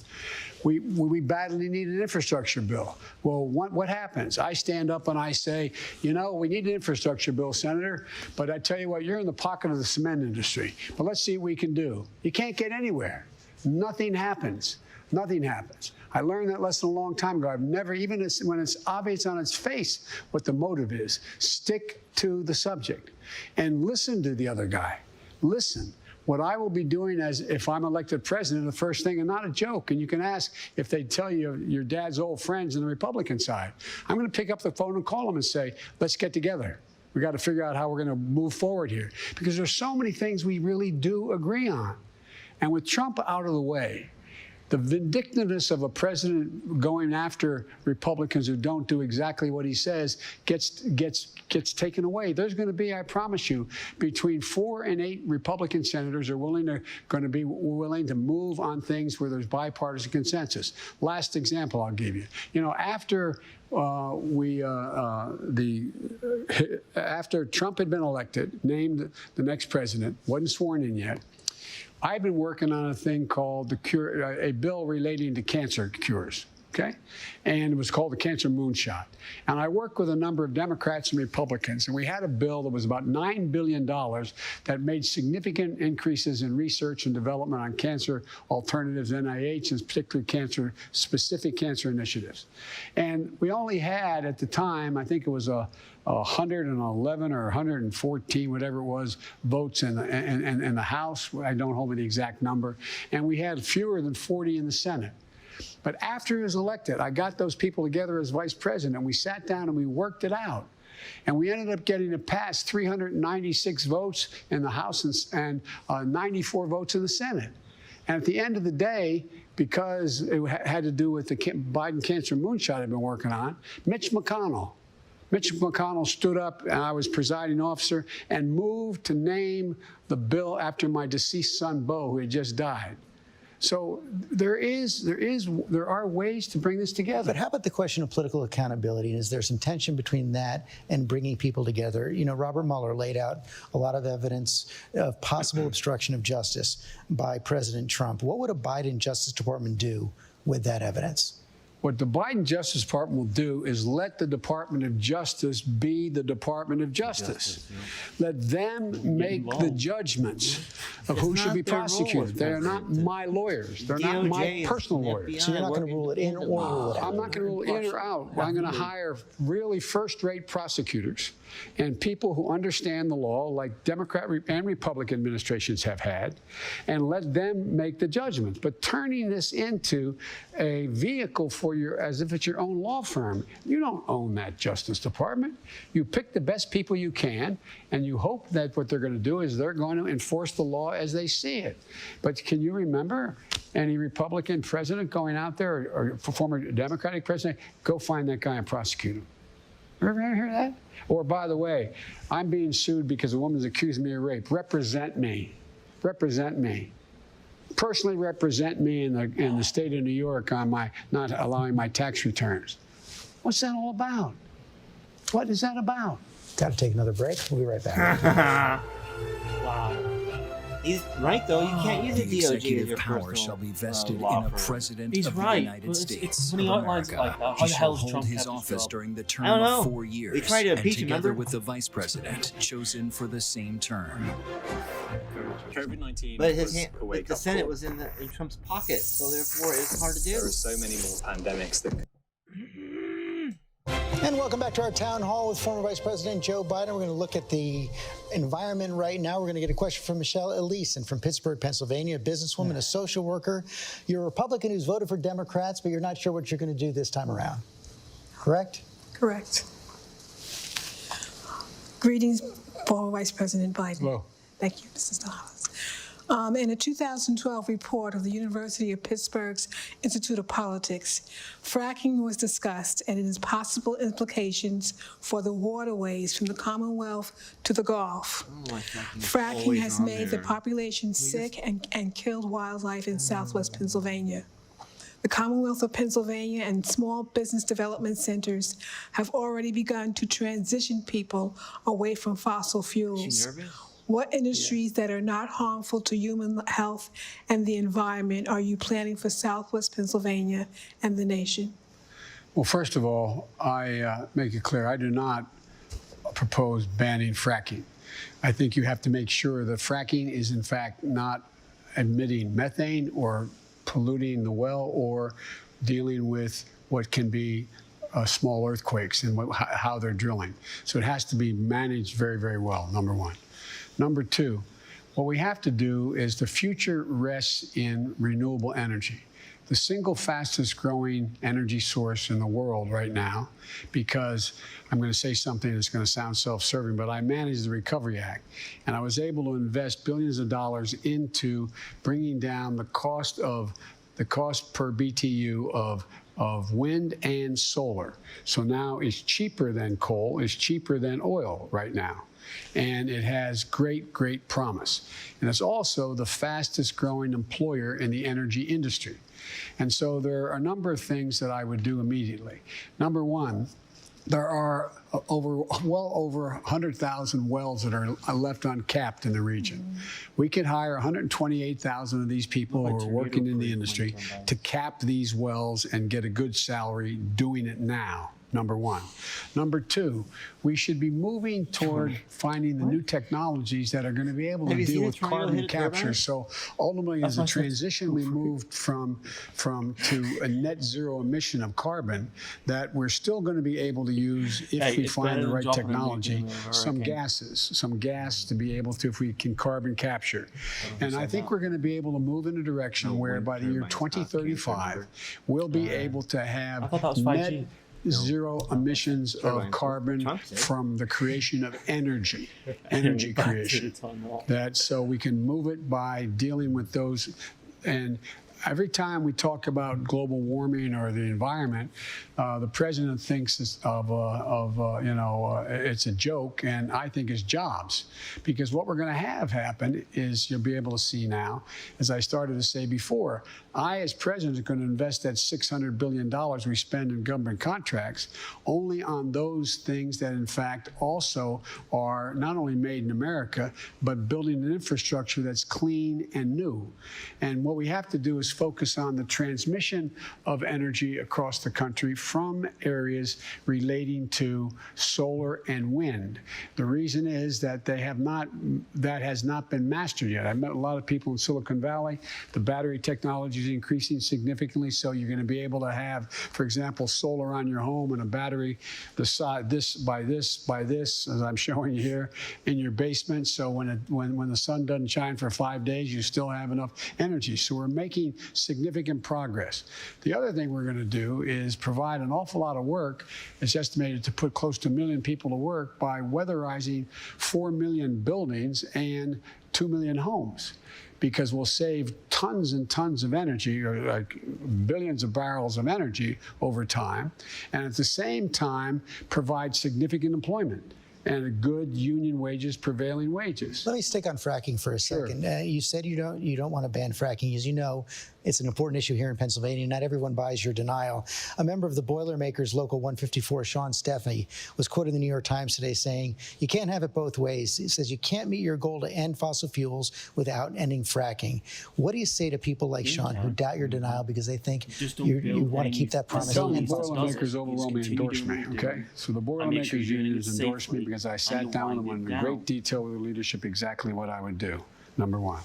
We badly need an infrastructure bill. Well, what happens? I stand up and I say, we need an infrastructure bill, Senator, but I tell you what, you're in the pocket of the cement industry. But let's see what we can do. You can't get anywhere. Nothing happens. Nothing happens. I learned that lesson a long time ago. I've never, even when it's obvious on its face what the motive is, stick to the subject and listen to the other guy. Listen. what I will be doing as if I'm elected president, the first thing, and not a joke, and you can ask if they tell you your dad's old friends on the Republican side. I'm going to pick up the phone and call them and say, let's get together. We got to figure out how we're going to move forward here, because there's so many things we really do agree on. And with Trump out of the way, the vindictiveness of a president going after Republicans who don't do exactly what he says gets taken away. There's going to be, I promise you, between 4 and 8 Republican senators are going to be willing to move on things where there's bipartisan consensus. Last example I'll give you. You know, after after Trump had been elected, named the next president, wasn't sworn in yet, I've been working on a thing called a bill relating to cancer cures, okay? And it was called the Cancer Moonshot. And I worked with a number of Democrats and Republicans, and we had a bill that was about $9 billion that made significant increases in research and development on cancer alternatives, NIH, and particularly specific cancer initiatives. And we only had, at the time, I think it was 111 or 114, whatever it was, votes in the House. I don't hold me the exact number. And we had fewer than 40 in the Senate. But after he was elected, I got those people together as vice president, and we sat down and we worked it out. And we ended up getting it passed 396 votes in the House and 94 votes in the Senate. And at the end of the day, because it had to do with the Biden Cancer Moonshot I've been working on, Mitch McConnell stood up, and I was presiding officer, and moved to name the bill after my deceased son, Bo, who had just died. So there are ways to bring this together.
But how about the question of political accountability? Is there some tension between that and bringing people together? You know, Robert Mueller laid out a lot of evidence of possible obstruction of justice by President Trump. What would a Biden Justice Department do with that evidence?
What the Biden Justice Department will do is let the Department of Justice be the Department of Justice. Let them make the judgments of who should be prosecuted. They are not my lawyers. They're not my personal lawyers.
So you're not going to rule it in or rule it out?
I'm not going to rule in or out. I'm going to hire really first-rate prosecutors and people who understand the law, like Democrat and Republican administrations have had, and let them make the judgments. But turning this into a vehicle for as if it's your own law firm, you don't own that Justice Department. You pick the best people you can, and you hope that what they're going to do is they're going to enforce the law as they see it. But can you remember any Republican president going out there, or former Democratic president, go find that guy and prosecute him? Ever hear that? Or, by the way, I'm being sued because a woman's accused me of rape. Represent me. Represent me. Personally represent me in the state of New York on my not allowing my tax returns. What's that all about? What is that about?
Got to take another break. We'll be right back.
Wow. He's right, though. You can't use the DOJ as
executive
your
power
personal
shall be vested in
law
a
firm.
president
He's
of
right.
the United
Well,
States
it's
of
when he outlines it
America.
like that, how
He
the
shall
hell does
hold
Trump
his
have this
office
job?
during the term
I don't know.
of 4 years,
They tried to
and
impeach him,
together
remember?
with the vice president chosen for the same term.
COVID-19
But
was
his
a wake-up
the Senate
call.
was in Trump's pocket, so therefore it's hard to do.
There are so many more pandemics that.
And welcome back to our town hall with former Vice President Joe Biden. We're going to look at the environment right now. We're going to get a question from Michelle Elisen from Pittsburgh, Pennsylvania, a businesswoman, a social worker. You're a Republican who's voted for Democrats, but you're not sure what you're going to do this time around. Correct?
Correct. Greetings, former Vice President Biden.
Hello.
Thank you, Mrs. Dawes. In a 2012 report of the University of Pittsburgh's Institute of Politics, fracking was discussed and its possible implications for the waterways from the Commonwealth to the Gulf. Fracking has made the population sick and killed wildlife in southwest Pennsylvania. The Commonwealth of Pennsylvania and small business development centers have already begun to transition people away from fossil fuels. What industries that are not harmful to human health and the environment are you planning for Southwest Pennsylvania and the nation?
Well, first of all, I make it clear I do not propose banning fracking. I think you have to make sure that fracking is, in fact, not emitting methane or polluting the well or dealing with what can be small earthquakes and how they're drilling. So it has to be managed very, very well, number one. Number two, what we have to do is the future rests in renewable energy. The single fastest growing energy source in the world right now, because I'm going to say something that's going to sound self-serving, but I managed the Recovery Act, and I was able to invest billions of dollars into bringing down the cost per BTU of wind and solar. So now it's cheaper than coal, it's cheaper than oil right now. And it has great, great promise. And it's also the fastest growing employer in the energy industry. And so there are a number of things that I would do immediately. Number one, there are well over 100,000 wells that are left uncapped in the region. We could hire 128,000 of these people who are working in the industry to cap these wells and get a good salary doing it now. Number one. Number two, we should be moving toward finding the new technologies that are going to be able to deal with carbon capture. So ultimately, as a transition, we moved from to a net zero emission of carbon, that we're still going to be able to use, if we find the right technology, some gas to be able to, if we can carbon capture. And I think we're going to be able to move in a direction where by the year 2035, we'll be able to have net zero emissions of carbon from the creation of energy creation. That so we can move it by dealing with those. And every time we talk about global warming or the environment, the president thinks it's it's a joke, and I think it's jobs. Because what we're going to have happen is, you'll be able to see now, as I started to say before, I, as president, is going to invest that $600 billion we spend in government contracts only on those things that, in fact, also are not only made in America, but building an infrastructure that's clean and new. And what we have to do is focus on the transmission of energy across the country from areas relating to solar and wind. The reason is that that has not been mastered yet. I met a lot of people in Silicon Valley. The battery technology is increasing significantly, so you're going to be able to have, for example, solar on your home and a battery the size this by this, as I'm showing you here, in your basement. So when the sun doesn't shine for 5 days, you still have enough energy. So we're making significant progress. The other thing we're going to do is provide an awful lot of work. It's estimated to put close to 1 million people to work by weatherizing 4 million buildings and 2 million homes, because we'll save tons and tons of energy, or like billions of barrels of energy over time, and at the same time provide significant employment and good union wages, prevailing wages.
Let me stick on fracking for a second. You said you don't want to ban fracking. As you know, it's an important issue here in Pennsylvania. Not everyone buys your denial. A member of the Boilermakers Local 154, Sean Stepney, was quoted in the New York Times today saying, "You can't have it both ways." He says you can't meet your goal to end fossil fuels without ending fracking. What do you say to people like Sean who doubt your denial because they think you want to keep that promise?
Tell the Boilermakers overwhelmingly endorsed me, okay? So the Boilermakers Union has endorsed me because I sat down and went into great detail with the leadership exactly what I would do. Number one.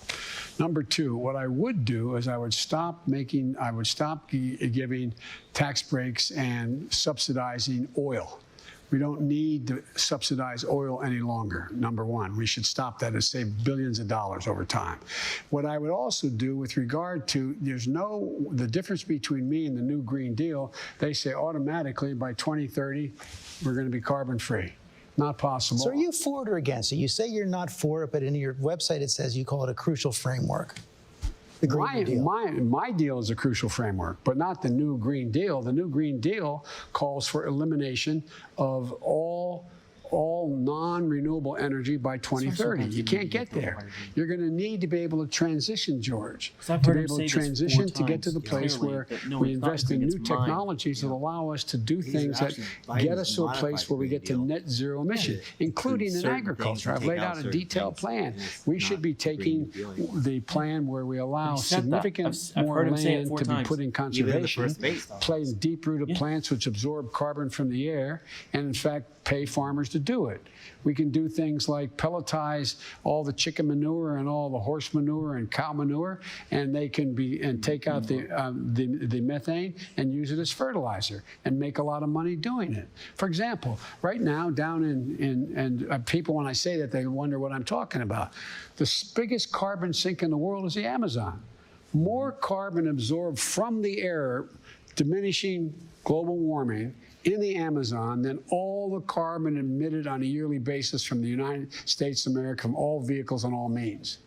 Number two, what I would do is I would stop giving tax breaks and subsidizing oil. We don't need to subsidize oil any longer, number one. We should stop that and save billions of dollars over time. What I would also do with regard to, the difference between me and the new Green Deal, they say automatically by 2030, we're going to be carbon free. Not possible.
So are you for it or against it? You say you're not for it, but in your website it says you call it a crucial framework. The Green Deal.
My deal is a crucial framework, but not the new Green Deal. The new Green Deal calls for elimination of all non-renewable energy by 2030. You can't get there. You're going to need to be able to transition, George, to be able to transition to get to the place where we invest in new technologies that allow us to do things that get us to a place where we get to net zero emission, including in agriculture. I've laid out a detailed plan. We should be taking the plan where we allow significant more land to be put in conservation, planting deep-rooted plants which absorb carbon from the air, and in fact pay farmers to do it. We can do things like pelletize all the chicken manure and all the horse manure and cow manure, and they can be and take out the methane and use it as fertilizer and make a lot of money doing it. For example, right now down in people, when I say that, they wonder what I'm talking about. The biggest carbon sink in the world is the Amazon. More carbon absorbed from the air, diminishing global warming in the Amazon than all the carbon emitted on a yearly basis from the United States of America, from all vehicles and all means.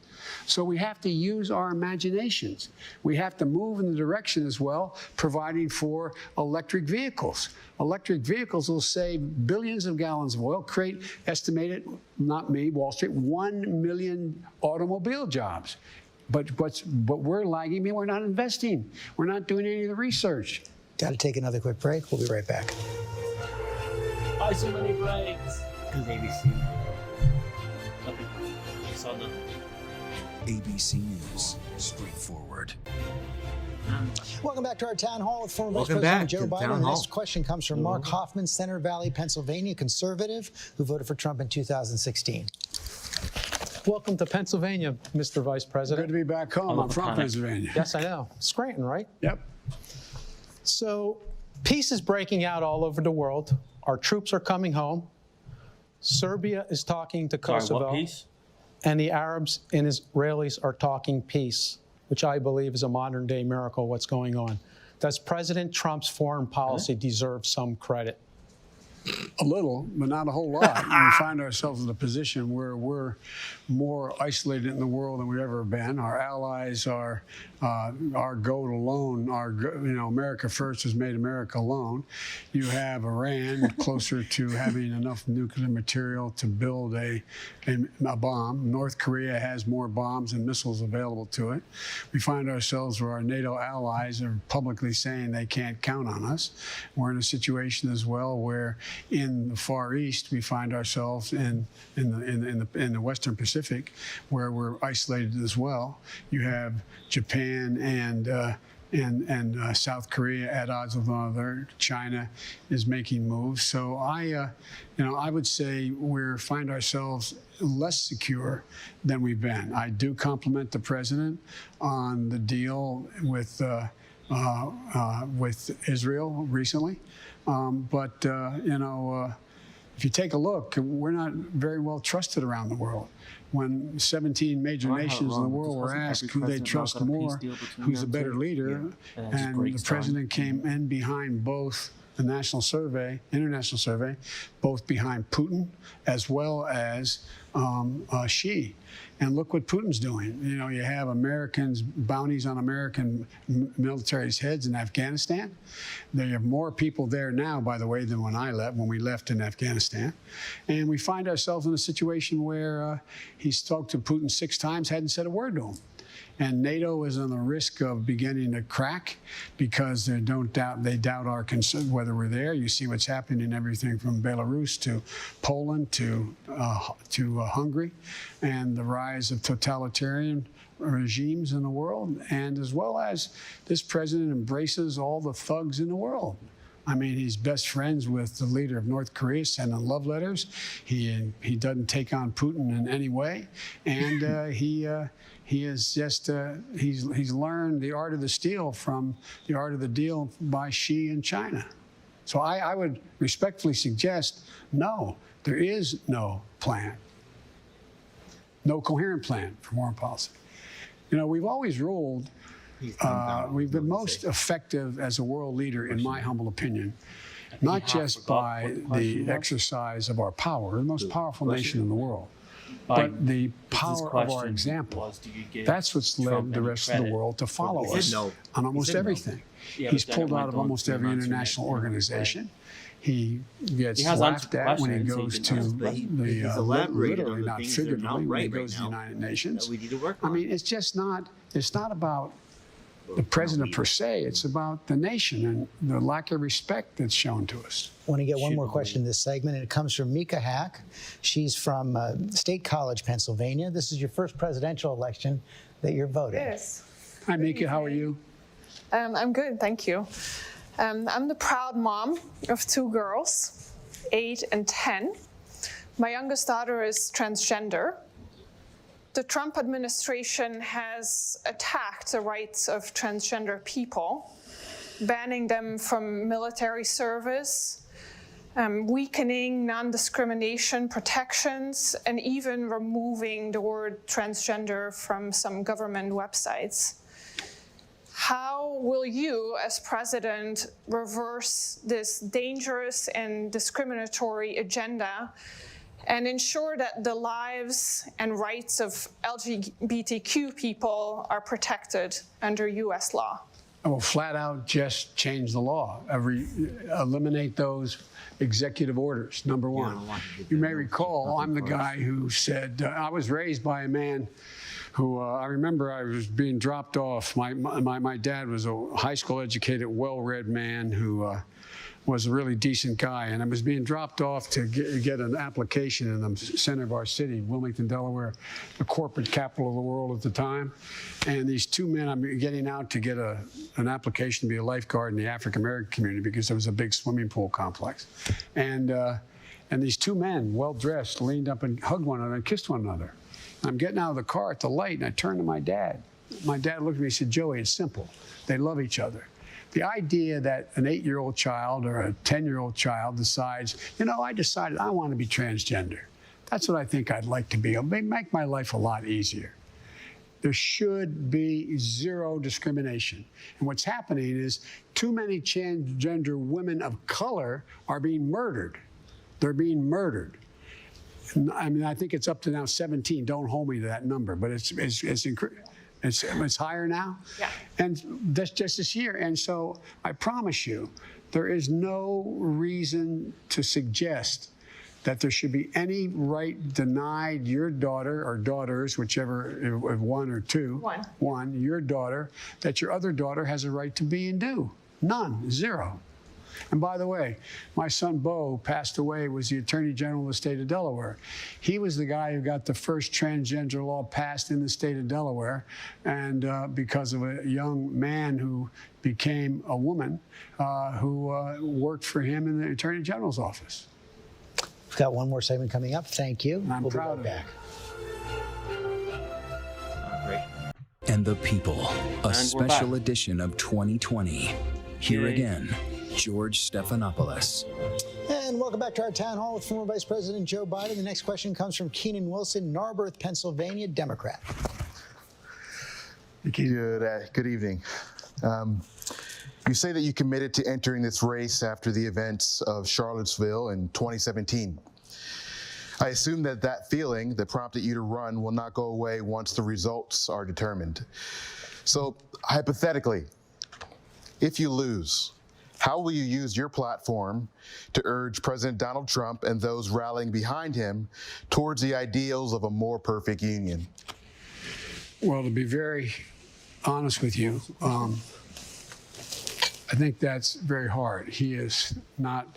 So we have to use our imaginations. We have to move in the direction as well, providing for electric vehicles. Electric vehicles will save billions of gallons of oil, create, estimated, not me, Wall Street, 1 million automobile jobs. But we're lagging. We're not investing. We're not doing any of the research.
Got to take another quick break. We'll be right back.
Why so many breaks?
Because ABC.
Okay. I saw nothing.
ABC News, straightforward.
Welcome back to our town hall with former Vice
Welcome
President
back
Joe
to the
Biden.
town
The
hall.
next question comes from Mark Hoffman, Center Valley, Pennsylvania, conservative, who voted for Trump in 2016.
Welcome to Pennsylvania, Mr. Vice President.
Good to be back home. I'm from Pennsylvania.
Yes, I know. Scranton, right?
Yep.
So peace is breaking out all over the world. Our troops are coming home. Serbia is talking to Kosovo.
What piece?
And the Arabs and Israelis are talking peace, which I believe is a modern-day miracle, what's going on. Does President Trump's foreign policy deserve some credit?
A little, but not a whole lot. We find ourselves in a position where we're more isolated in the world than we've ever been. Our allies are our goat alone. America first has made America alone. You have Iran closer to having enough nuclear material to build a bomb. North Korea has more bombs and missiles available to it. We find ourselves where our NATO allies are publicly saying they can't count on us. We're in a situation as well where in the Far East we find ourselves in the Western Pacific, where we're isolated as well. You have Japan and South Korea at odds with one another. China is making moves. So I would say we find ourselves less secure than we've been. I do compliment the president on the deal with Israel recently, if you take a look, we're not very well trusted around the world. When 17 major nations in the world were asked who they trust more, who's a better leader, and the president came in behind both the national survey, international survey, both behind Putin as well as Xi. And look what Putin's doing. You have Americans, bounties on American military's heads in Afghanistan. There have more people there now, by the way, than when we left in Afghanistan. And we find ourselves in a situation where he's talked to Putin 6 times, hadn't said a word to him. And NATO is on the risk of beginning to crack because they doubt our concern whether we're there. You see what's happening in everything from Belarus to Poland to Hungary, and the rise of totalitarian regimes in the world, and as well as this president embraces all the thugs in the world. I mean, he's best friends with the leader of North Korea, sending love letters. He doesn't take on Putin in any way, and he is just he's learned the art of the steal from the art of the deal by Xi in China. So I would respectfully suggest no, there is no plan, no coherent plan for foreign policy. We've always ruled. We've been most effective as a world leader, in my humble opinion, not just by the exercise of our power, the most powerful nation in the world, but the power of our example. That's what's led the rest of the world to follow us on almost everything. He's pulled out of almost every international organization. He gets laughed at when he goes to literally, not figuratively, when he goes to the United Nations. I mean, it's just not, it's not about the president per se, it's about the nation and the lack of respect that's shown to us.
I want to get one more question in this segment, and it comes from Mika Hack. She's from State College, Pennsylvania. This is your first presidential election that you're voting.
Yes.
Hi, Mika. How are you?
I'm good, thank you. I'm the proud mom of 2 girls, 8 and 10. My youngest daughter is transgender. The Trump administration has attacked the rights of transgender people, banning them from military service, weakening non-discrimination protections, and even removing the word transgender from some government websites. How will you, as president, reverse this dangerous and discriminatory agenda and ensure that the lives and rights of LGBTQ people are protected under US law?
I will flat out just change the law. Eliminate those executive orders, number one. You may recall, I'm the guy who said, I was raised by a man who, I remember I was being dropped off. My dad was a high school educated, well-read man who was a really decent guy, and I was being dropped off to get an application in the center of our city, Wilmington, Delaware, the corporate capital of the world at the time. And these two men, I'm getting out to get an application to be a lifeguard in the African-American community because there was a big swimming pool complex. And these two men, well-dressed, leaned up and hugged one another and kissed one another. I'm getting out of the car at the light, and I turned to my dad. My dad looked at me and said, Joey, it's simple. They love each other. The idea that an 8-year-old child or a 10-year-old child decides, I decided I want to be transgender. That's what I think I'd like to be. It'll make my life a lot easier. There should be zero discrimination. And what's happening is too many transgender women of color are being murdered. They're being murdered. I mean, I think it's up to now 17. Don't hold me to that number, but it's higher now.
Yeah.
And that's just this year. And so I promise you, there is no reason to suggest that there should be any right denied your daughter or daughters, whichever, one or two, your daughter, that your other daughter has a right to be and do. None, zero. And by the way, my son Beau passed away, was the Attorney General of the state of Delaware. He was the guy who got the first transgender law passed in the state of Delaware, and because of a young man who became a woman who worked for him in the Attorney General's office.
We've got one more segment coming up. Thank you.
I'm
we'll
proud
be right back.
And the People, a special edition of 2020. Here again, George Stephanopoulos.
And welcome back to our town hall with former Vice President Joe Biden. The next question comes from Keenan Wilson, Narberth, Pennsylvania, Democrat.
Good evening. You say that you committed to entering this race after the events of Charlottesville in 2017. I assume that that feeling that prompted you to run will not go away once the results are determined. So, hypothetically, if you lose, how will you use your platform to urge President Donald Trump and those rallying behind him towards the ideals of a more perfect union?
Well, to be very honest with you, I think that's very hard. He is not,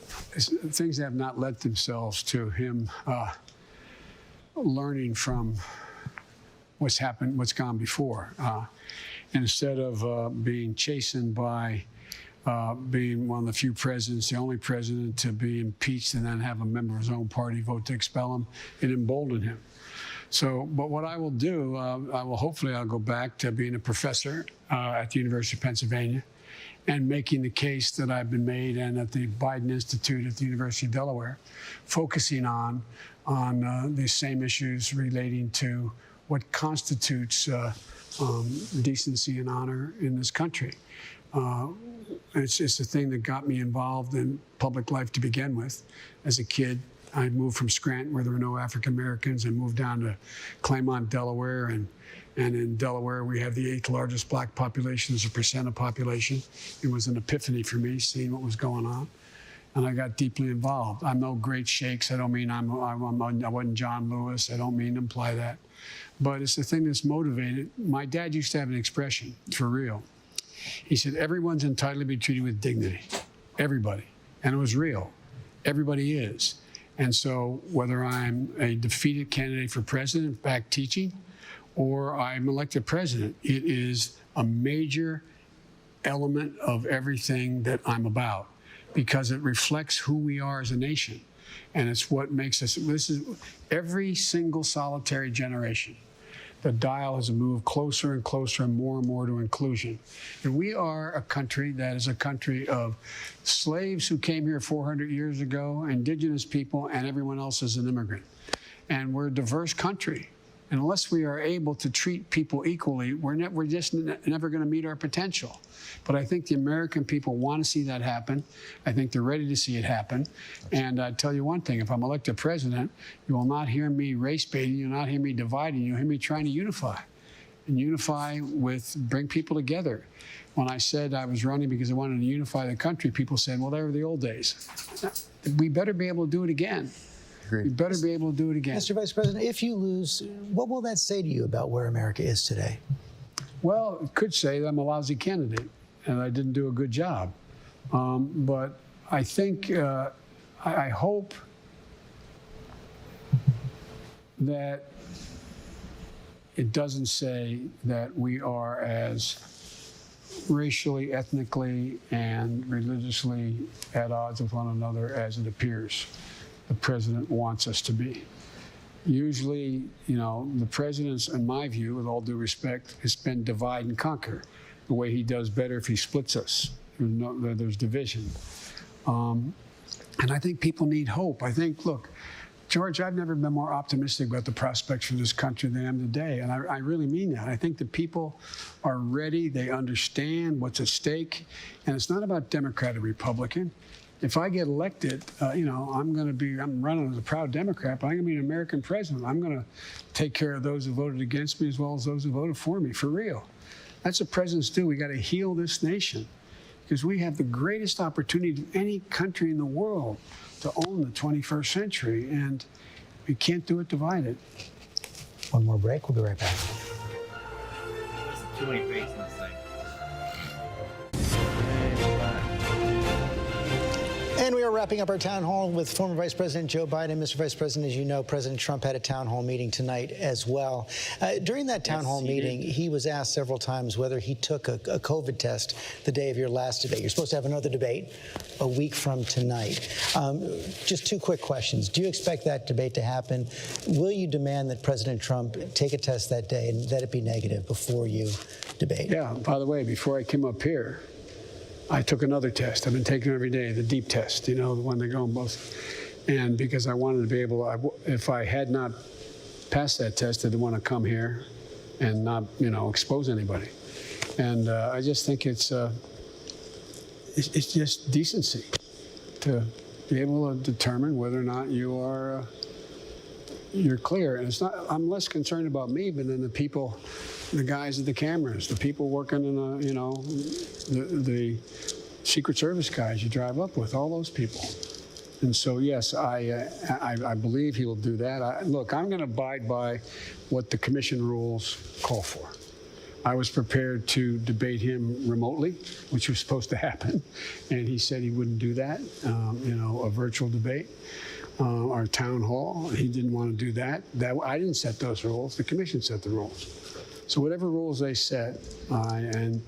things have not lent themselves to him learning from what's happened, what's gone before. Instead of being chastened by being one of the few presidents, the only president to be impeached and then have a member of his own party vote to expel him, it emboldened him. So, but what I will do, hopefully I'll go back to being a professor at the University of Pennsylvania and making the case that I've been made and at the Biden Institute at the University of Delaware, focusing on the same issues relating to what constitutes decency and honor in this country. It's just a thing that got me involved in public life to begin with. As a kid, I moved from Scranton, where there were no African Americans, and moved down to Claymont, Delaware. And in Delaware, we have the 8th largest black population as a percent of population. It was an epiphany for me, seeing what was going on. And I got deeply involved. I'm no great shakes. I don't mean I wasn't John Lewis. I don't mean to imply that. But it's the thing that's motivated. My dad used to have an expression, for real. He said, everyone's entitled to be treated with dignity. Everybody. And it was real. Everybody is. And so whether I'm a defeated candidate for president back teaching or I'm elected president, it is a major element of everything that I'm about because it reflects who we are as a nation. And it's what makes us, this is every single solitary generation. The dial has moved closer and closer and more to inclusion. And we are a country that is a country of slaves who came here 400 years ago, indigenous people, and everyone else is an immigrant. And we're a diverse country. And unless we are able to treat people equally, we're just never going to meet our potential. But I think the American people want to see that happen. I think they're ready to see it happen. And I tell you one thing, if I'm elected president, you will not hear me race baiting, you'll not hear me dividing, you'll hear me trying to unify. And unify bring people together. When I said I was running because I wanted to unify the country, people said, well, they were the old days. We better be able to do it again. We better be able to do it again.
Mr. Vice President, if you lose, what will that say to you about where America is today?
Well, it could say that I'm a lousy candidate and I didn't do a good job. But I think, I hope that it doesn't say that we are as racially, ethnically, and religiously at odds with one another as it appears the president wants us to be. Usually, you know, the president's, in my view, with all due respect, has been divide and conquer. The way he does better if he splits us. There's division. And I think people need hope. I think, look, George, I've never been more optimistic about the prospects for this country than I am today. And I really mean that. I think the people are ready. They understand what's at stake. And it's not about Democrat or Republican. If I get elected, you know, I'm running as a proud Democrat, but I'm going to be an American president. I'm going to take care of those who voted against me as well as those who voted for me, for real. That's what presidents do. We got to heal this nation because we have the greatest opportunity of any country in the world to own the 21st century, and we can't do it divided.
One more break. We'll be right back.
There's too many breaks in this thing.
And we are wrapping up our town hall with former Vice President Joe Biden. Mr. Vice President, as you know, President Trump had a town hall meeting tonight as well. During that town hall meeting, he was asked several times whether he took a COVID test the day of your last debate. You're supposed to have another debate a week from tonight. Just two quick questions. Do you expect that debate to happen? Will you demand that President Trump take a test that day and that it be negative before you debate?
Yeah, by the way, before I came up here, I took another test. I've been taking it every day, the deep test, you know, the one that go in both. And because I wanted to be able, if I had not passed that test, I didn't want to come here and not, you know, expose anybody. And I just think it's just decency to be able to determine whether or not you are, you're clear. And it's not, I'm less concerned about me, but then the people, the guys at the cameras, the people working in the, you know, the Secret Service guys you drive up with, all those people. And so, yes, I believe he will do that. Look, I'm going to abide by what the commission rules call for. I was prepared to debate him remotely, which was supposed to happen, and he said he wouldn't do that, you know, a virtual debate. Our town hall, he didn't want to do that. I didn't set those rules. The commission set the rules. So whatever rules they set, and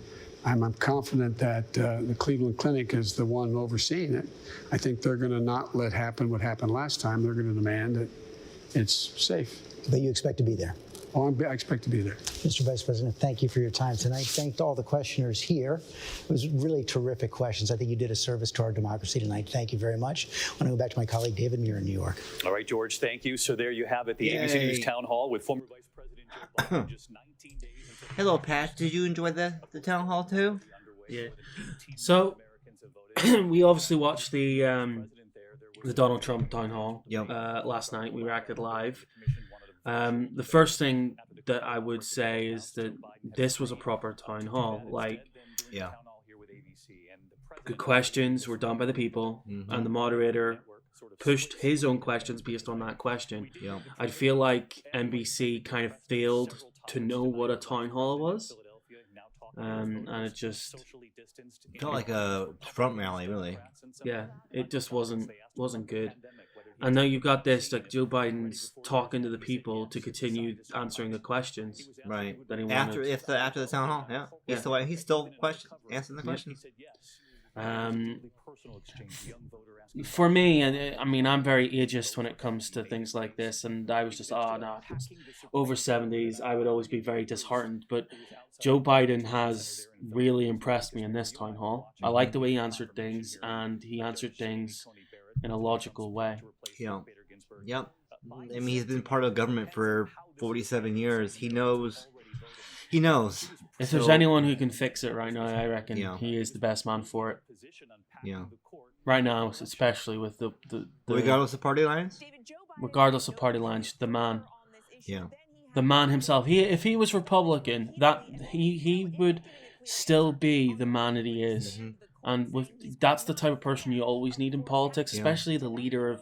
I'm confident that the Cleveland Clinic is the one overseeing it. I think they're going to not let happen what happened last time. They're going to demand that it's safe.
But you expect to be there?
Oh, I expect to be there.
Mr. Vice President, thank you for your time tonight. Thank all the questioners here. It was really terrific questions. I think you did a service to our democracy tonight. Thank you very much. I want to go back to my colleague David Muir in New York.
All right, George, thank you. So there you have it, the ABC News Town Hall with former Vice President Joe Biden. Just 19 days until
Hello, Pat. Did you enjoy the town hall too?
Yeah. So we obviously watched the Donald Trump town hall last night. We reacted live. The first thing that I would say is that this was a proper town hall. Like, the questions were done by the people, and the moderator pushed his own questions based on that question. I feel like NBC kind of failed to know what a town hall was. And it just
felt like a Trump rally, really.
Yeah, it just wasn't good. And now you've got this, like, Joe Biden's talking to the people to continue answering the questions.
Right.
That he wanted.
After the town hall, yeah. He's still answering the questions.
For me, I mean, I'm very ageist when it comes to things like this, and I was just, no, if it's over 70s, I would always be very disheartened. But Joe Biden has really impressed me in this town hall. I like the way he answered things, and he answered things in a logical way.
Yeah. Yep. I mean, he's been part of government for 47 years. He knows. He knows.
If there's anyone who can fix it right now, I reckon he is the best man for it.
Yeah.
Right now, especially with the
regardless of party lines?
Regardless of party lines, the man.
Yeah.
The man himself. If he was Republican, that he would still be the man that he is.
Mm-hmm.
And that's the type of person you always need in politics, especially the leader of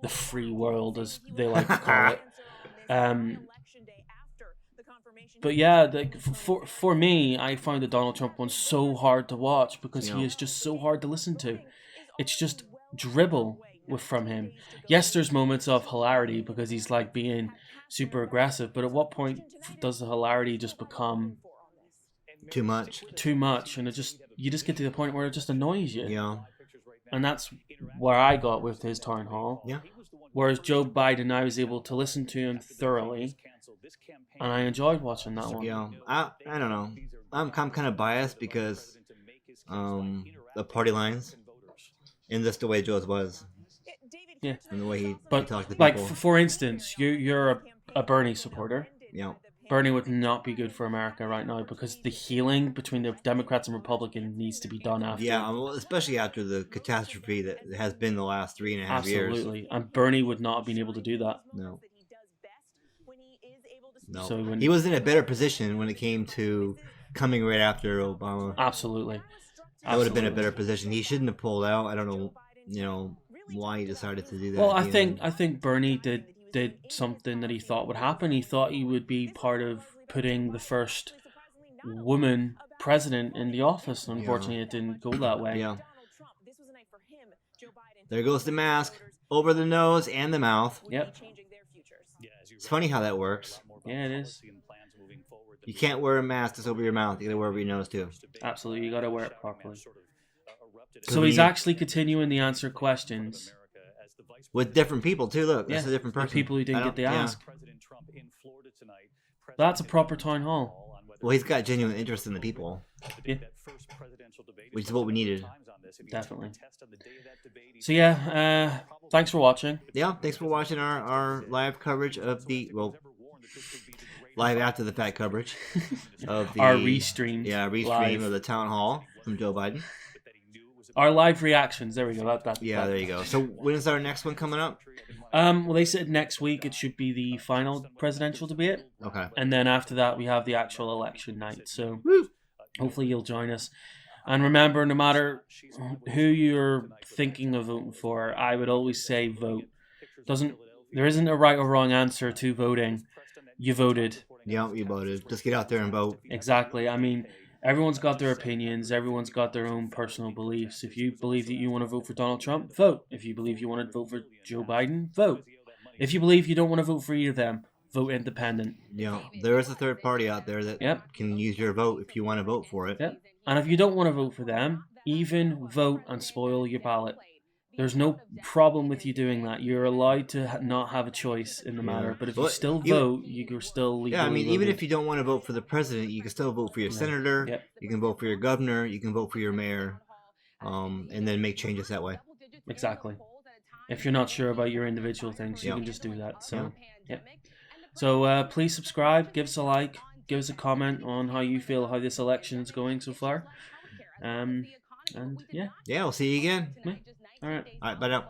the free world, as they like to call it. But yeah, for me, I find the Donald Trump one so hard to watch because he is just so hard to listen to. It's just dribble from him. Yes, there's moments of hilarity because he's like being super aggressive, but at what point does the hilarity just become
too much?
Too much, and you just get to the point where it just annoys you.
Yeah.
And that's where I got with his town hall.
Yeah.
Whereas Joe Biden, I was able to listen to him thoroughly, and I enjoyed watching that one.
Yeah, I don't know. I'm kind of biased because the party lines, and just the way Joe's was.
Yeah.
And the way he talked to people.
Like, for instance, you're a Bernie supporter.
Yeah.
Bernie would not be good for America right now because the healing between the Democrats and Republicans needs to be done after.
Yeah, well, especially after the catastrophe that has been the last 3.5 years.
Absolutely. And Bernie would not have been able to do that.
No. No.
So
he was in a better position when it came to coming right after Obama.
Absolutely.
That would have been a better position. He shouldn't have pulled out. I don't know, why he decided to do that.
Well, I think Bernie did something that he thought would happen. He thought he would be part of putting the first woman president in the office. Unfortunately, it didn't go that way.
Yeah. There goes the mask over the nose and the mouth.
Yep.
It's funny how that works.
Yeah, it is.
You can't wear a mask just over your mouth. You gotta wear it over your nose too.
Absolutely, you gotta wear it properly. So he's actually continuing to answer questions
with different people too. Look, that's a different person.
People who didn't get the ask. That's a proper town hall.
Well, he's got genuine interest in the people.
Yeah.
Which is what we needed.
Definitely. So yeah, thanks for watching.
Yeah, thanks for watching our live coverage of the live after the fact coverage of the
our restream.
Yeah, restream
live.
of the town hall from Joe Biden.
Our live reactions. There we go.
There you go. So when is our next one coming up?
Well, they said next week it should be the final presidential debate.
Okay.
And then after that, we have the actual election night. So hopefully you'll join us. And remember, no matter who you're thinking of voting for, I would always say vote. There isn't a right or wrong answer to voting. You voted.
Yeah, you voted. Just get out there and vote.
Exactly. I mean, everyone's got their opinions. Everyone's got their own personal beliefs. If you believe that you want to vote for Donald Trump, vote. If you believe you want to vote for Joe Biden, vote. If you believe you don't want to vote for either of them, vote independent.
Yeah, there is a third party out there that can use your vote if you want to vote for it.
Yep. And if you don't want to vote for them, even vote and spoil your ballot. There's no problem with you doing that. You're allowed to not have a choice in the matter. But if you still vote, you're still legally
I mean,
voting.
even if you don't want to vote for the president, you can still vote for your senator.
Yep.
You can vote for your governor. You can vote for your mayor, and then make changes that way.
Exactly. If you're not sure about your individual things, you can just do that. So, So please subscribe, give us a like, give us a comment on how you feel how this election is going so far. And yeah.
Yeah, we'll see you again.
All right.
All right, bye now.